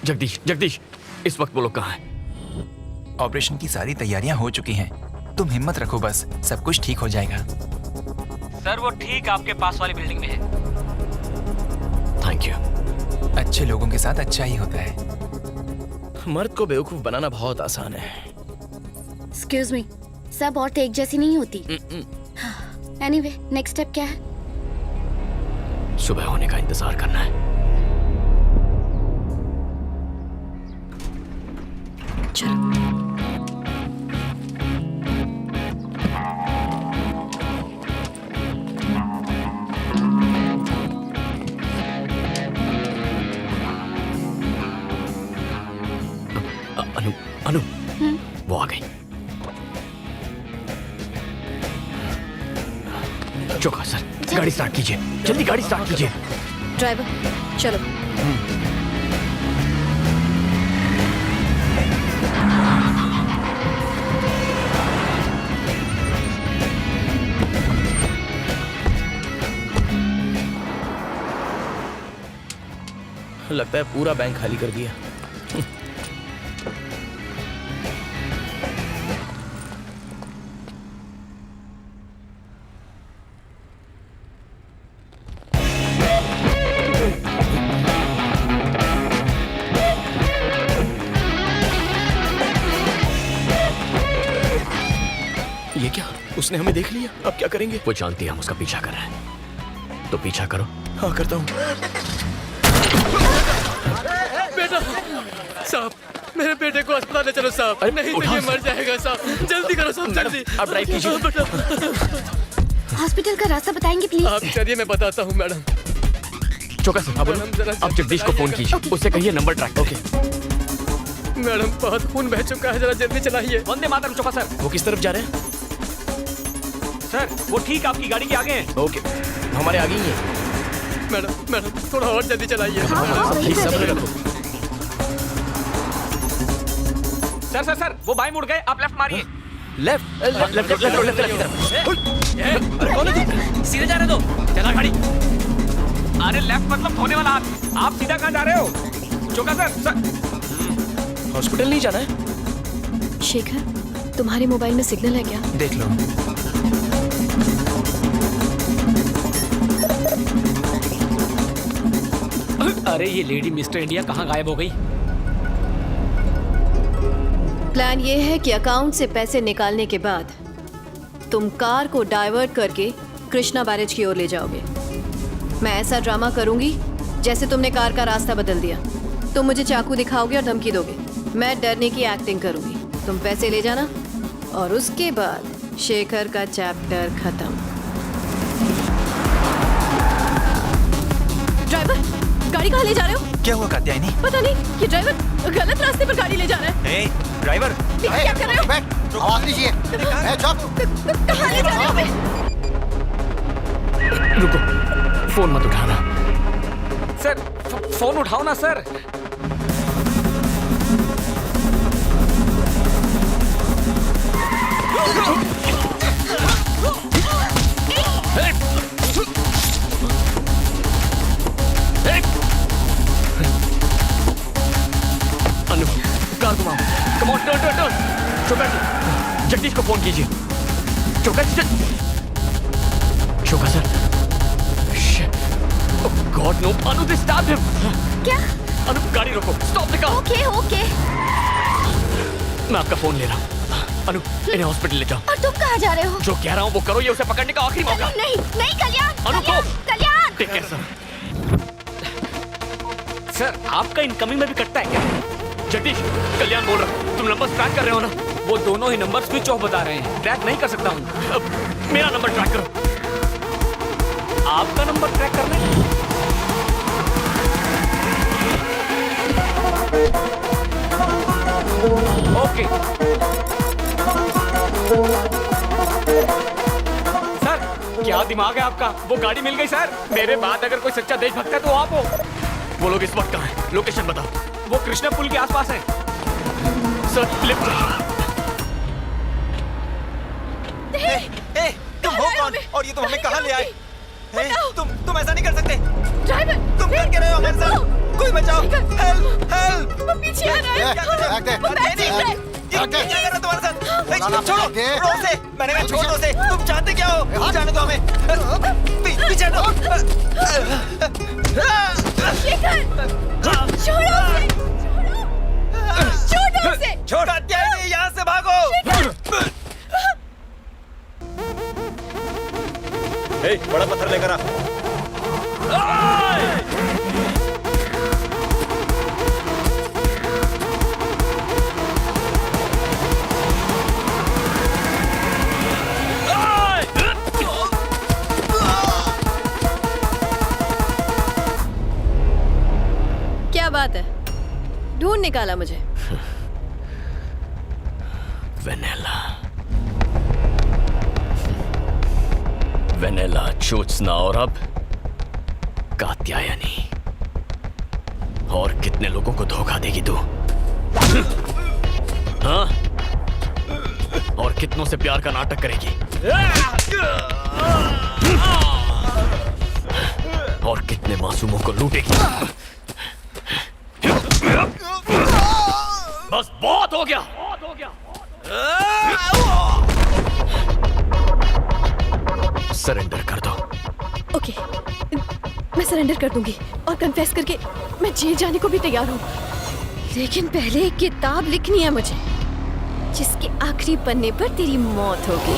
जगदीश, इस वक्त वो लोग कहाँ हैं? ऑपरेशन की सारी तैयारियां हो चुकी हैं। तुम हिम्मत रखो, बस सब कुछ ठीक हो जाएगा। सर वो ठीक आपके पास वाली बिल्डिंग में है। Thank you. अच्छे लोगों के साथ अच्छा ही होता है। मर्द को बेवकूफ बनाना बहुत आसान है। एक्सक्यूज मी, सब औरतें एक जैसी नहीं होती। एनीवे, नेक्स्ट स्टेप क्या है? सुबह होने का इंतजार करना है। चलो। अनु, वो आ गई। चौका सर, गाड़ी स्टार्ट कीजिए, जल्दी गाड़ी स्टार्ट कीजिए। ड्राइवर चलो। लगता है पूरा बैंक खाली कर दिया। उसने हमें देख लिया, अब क्या करेंगे? वो जानती है हम उसका पीछा कर रहे हैं, तो पीछा करो। हाँ करता हूँ। बेटा साहब, मेरे बेटे को अस्पताल ले चलो साहब, नहीं तो ये मर जाएगा साहब, जल्दी करो साहब, जल्दी। आप ड्राइव कीजिए। हॉस्पिटल का रास्ता बताएंगे प्लीज? आप चलिए, मैं बताता हूँ मैडम। चौका सर, आप जगदीश को फोन कीजिए, उससे कहिए नंबर ट्रैक। ओके मैडम, बहुत खून बह चुका है, जरा जल्दी चलाइए। वंदे मातरम चौका सर। वो किस तरफ जा रहे हैं? सर वो ठीक आपकी गाड़ी के आगे हैं। ओके, हमारे आगे ही है। मैडम थोड़ा और जल्दी चलाइए। सब्र रखो। सर वो बाएं मुड़ गए, आप लेफ्ट मारिए। लेफ्ट सीधे जा रहे दो, चला गाड़ी। अरे लेफ्ट मतलब होने वाला हाथ, आप सीधा कहाँ जा रहे हो? चौका सर। हॉस्पिटल नहीं जाना है? शेखर, तुम्हारे मोबाइल में सिग्नल है क्या? देख लो। अरे ये लेडी मिस्टर इंडिया कहाँ गायब हो गई? प्लान ये है कि अकाउंट से पैसे निकालने के बाद तुम कार को डाइवर्ट करके कृष्णा बैरेज की ओर ले जाओगे। मैं ऐसा ड्रामा करूंगी जैसे तुमने कार का रास्ता बदल दिया। तुम मुझे चाकू दिखाओगे और धमकी दोगे, मैं डरने की एक्टिंग करूंगी। तुम पैसे ले जाना और उसके बाद शेखर का चैप्टर खत्म। ड्राइवर, गाड़ी कहाँ ले जा रहे हो? क्या हुआ कात्यायनी? पता नहीं, ये ड्राइवर गलत रास्ते पर गाड़ी ले जा रहा है। ड्राइवर, क्या कर रहे हो? आवाज लीजिए। कहाँ ले जा रहे हो? रुको, फोन मत उठाना। सर फोन उठाओ ना सर। अनु, कार घुमाओ। Come on, turn. चौका सर, जगदीश को फोन कीजिए। चौका sir. God no, Anu they stop him. क्या? अनु गाड़ी रोको, स्टॉप द कार। ओके। मैं आपका फोन ले रहा हूँ। अनु, इन्हें हॉस्पिटल ले जाओ। और तुम कहाँ जा रहे हो? जो कह रहा हूँ वो करो, ये उसे पकड़ने का आखिरी मौका। नहीं कल्याण। अनु को Kalyan. Take care sir. Sir आपका इनकमिंग में भी कटता है क्या? जगदीश, कल्याण बोल रहा हूँ, तुम नंबर ट्रैक कर रहे हो ना? वो दोनों ही नंबर स्विच ऑफ बता रहे हैं, ट्रैक नहीं कर सकता हूँ। मेरा नंबर ट्रैक करो। आपका नंबर ट्रैक करना है? ओके सर, क्या दिमाग है आपका? वो गाड़ी मिल गई सर। मेरे बाद अगर कोई सच्चा देशभक्त है तो आप हो। वो लोग इस वक्त कहाँ हैं? लोकेशन बताओ। वो कृष्णा पुल के आसपास है सर। लिफ्ट। तुम हो कौन और ये तुम हमें कहाँ ले आए? तुम ऐसा नहीं कर सकते। ड्राइवर, तुम कर क्या रहे हो हमारे साथ? कोई बचाओ। हेल्प। वो पीछे आ रहा है। क्या कर रहे हो तुम्हारे साथ? छोड़ो उसे। मैंने छोड़ दो उसे। तुम चाहते क्या हो? जाने दो हमें। पीछे हटो। छोड़ो उसे। छोड़ कात्यायनी, यहाँ से भागो। बड़ा पत्थर लेकर आ। क्या बात है, ढूंढ निकाला मुझे। वेनेला, ज्योत्सना और अब कात्यायनी। और कितने लोगों को धोखा देगी तू? हाँ? और कितनों से प्यार का नाटक करेगी? और कितने मासूमों को लूटेगी? बस बहुत हो गया। सरेंडर कर दो। ओके, मैं सरेंडर कर दूंगी और कन्फेस करके मैं जेल जाने को भी तैयार हूँ। लेकिन पहले एक किताब लिखनी है मुझे, जिसके आखिरी पन्ने पर तेरी मौत होगी।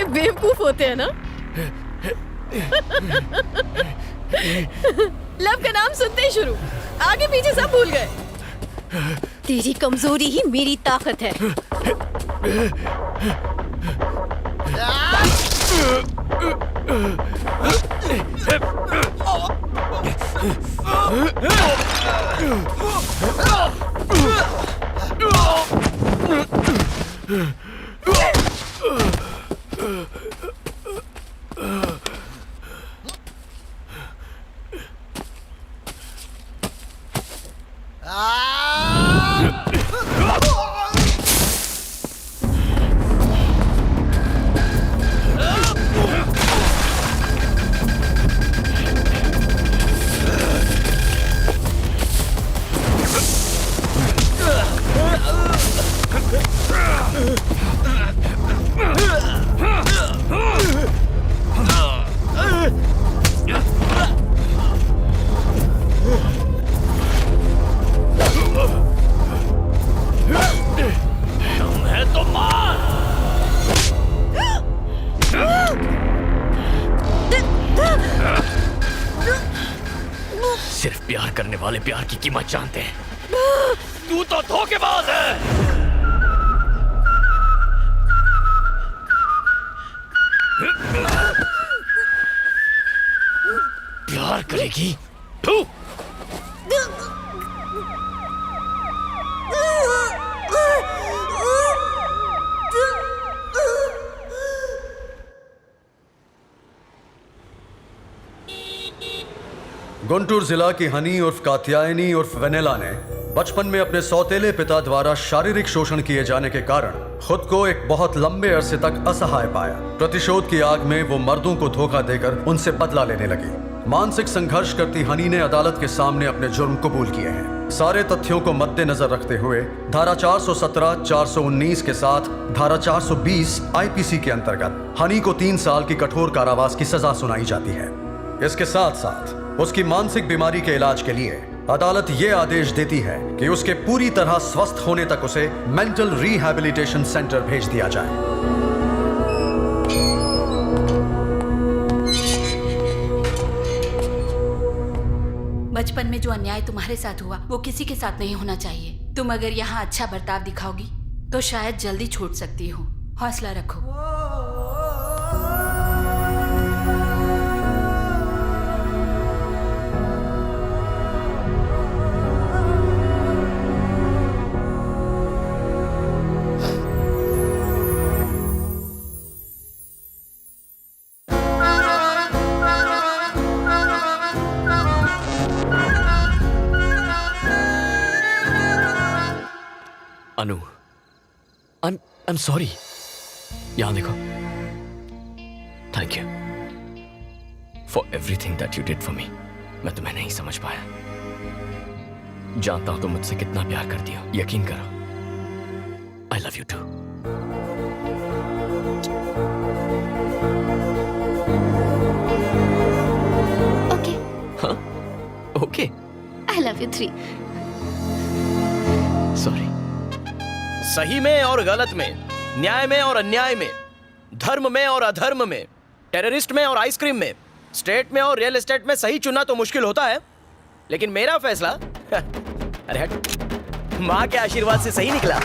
बेवकूफ होते हैं ना। लव का नाम सुनते ही शुरू, आगे पीछे सब भूल गए। तेरी कमजोरी ही मेरी ताकत है। सिर्फ प्यार करने वाले प्यार की कीमत जानते हैं। तू तो धोखेबाज है। प्यार करेगी तू? गुंटूर जिला की हनी उर्फ कात्यायनी उर्फ वेनेला ने बचपन में अपने सौतेले पिता द्वारा शारीरिक शोषण किए जाने के कारण खुद को एक बहुत लंबे अरसे तक असहाय पाया। प्रतिशोध की आग में वो मर्दों को धोखा देकर उनसे बदला लेने लगी। मानसिक संघर्ष करती हनी ने अदालत के सामने अपने जुर्म कबूल किए हैं। सारे तथ्यों को मद्देनजर रखते हुए धारा 417, 419 के साथ धारा 420 आईपीसी के अंतर्गत हनी को 3 साल की कठोर कारावास की सजा सुनाई जाती है। इसके साथ साथ उसकी मानसिक बीमारी के इलाज के लिए अदालत ये आदेश देती है कि उसके पूरी तरह स्वस्थ होने तक उसे मेंटल रिहैबिलिटेशन सेंटर भेज दिया जाए। बचपन में जो अन्याय तुम्हारे साथ हुआ वो किसी के साथ नहीं होना चाहिए। तुम अगर यहाँ अच्छा बर्ताव दिखाओगी तो शायद जल्दी छूट सकती हो। हौसला रखो। अनु, I'm sorry। यहाँ देखो। Thank you for everything that you did for me। मैं तुम्हें नहीं समझ पाया। जानता हूं तुम मुझसे कितना प्यार करती हो। यकीन करो। I love you too। Okay। हाँ? Okay। I love you 3। Sorry। सही में और गलत में, न्याय में और अन्याय में, धर्म में और अधर्म में, टेररिस्ट में और आइसक्रीम में, स्टेट में और रियल एस्टेट में सही चुनना तो मुश्किल होता है, लेकिन मेरा फैसला अरे हट, माँ के आशीर्वाद से सही निकला।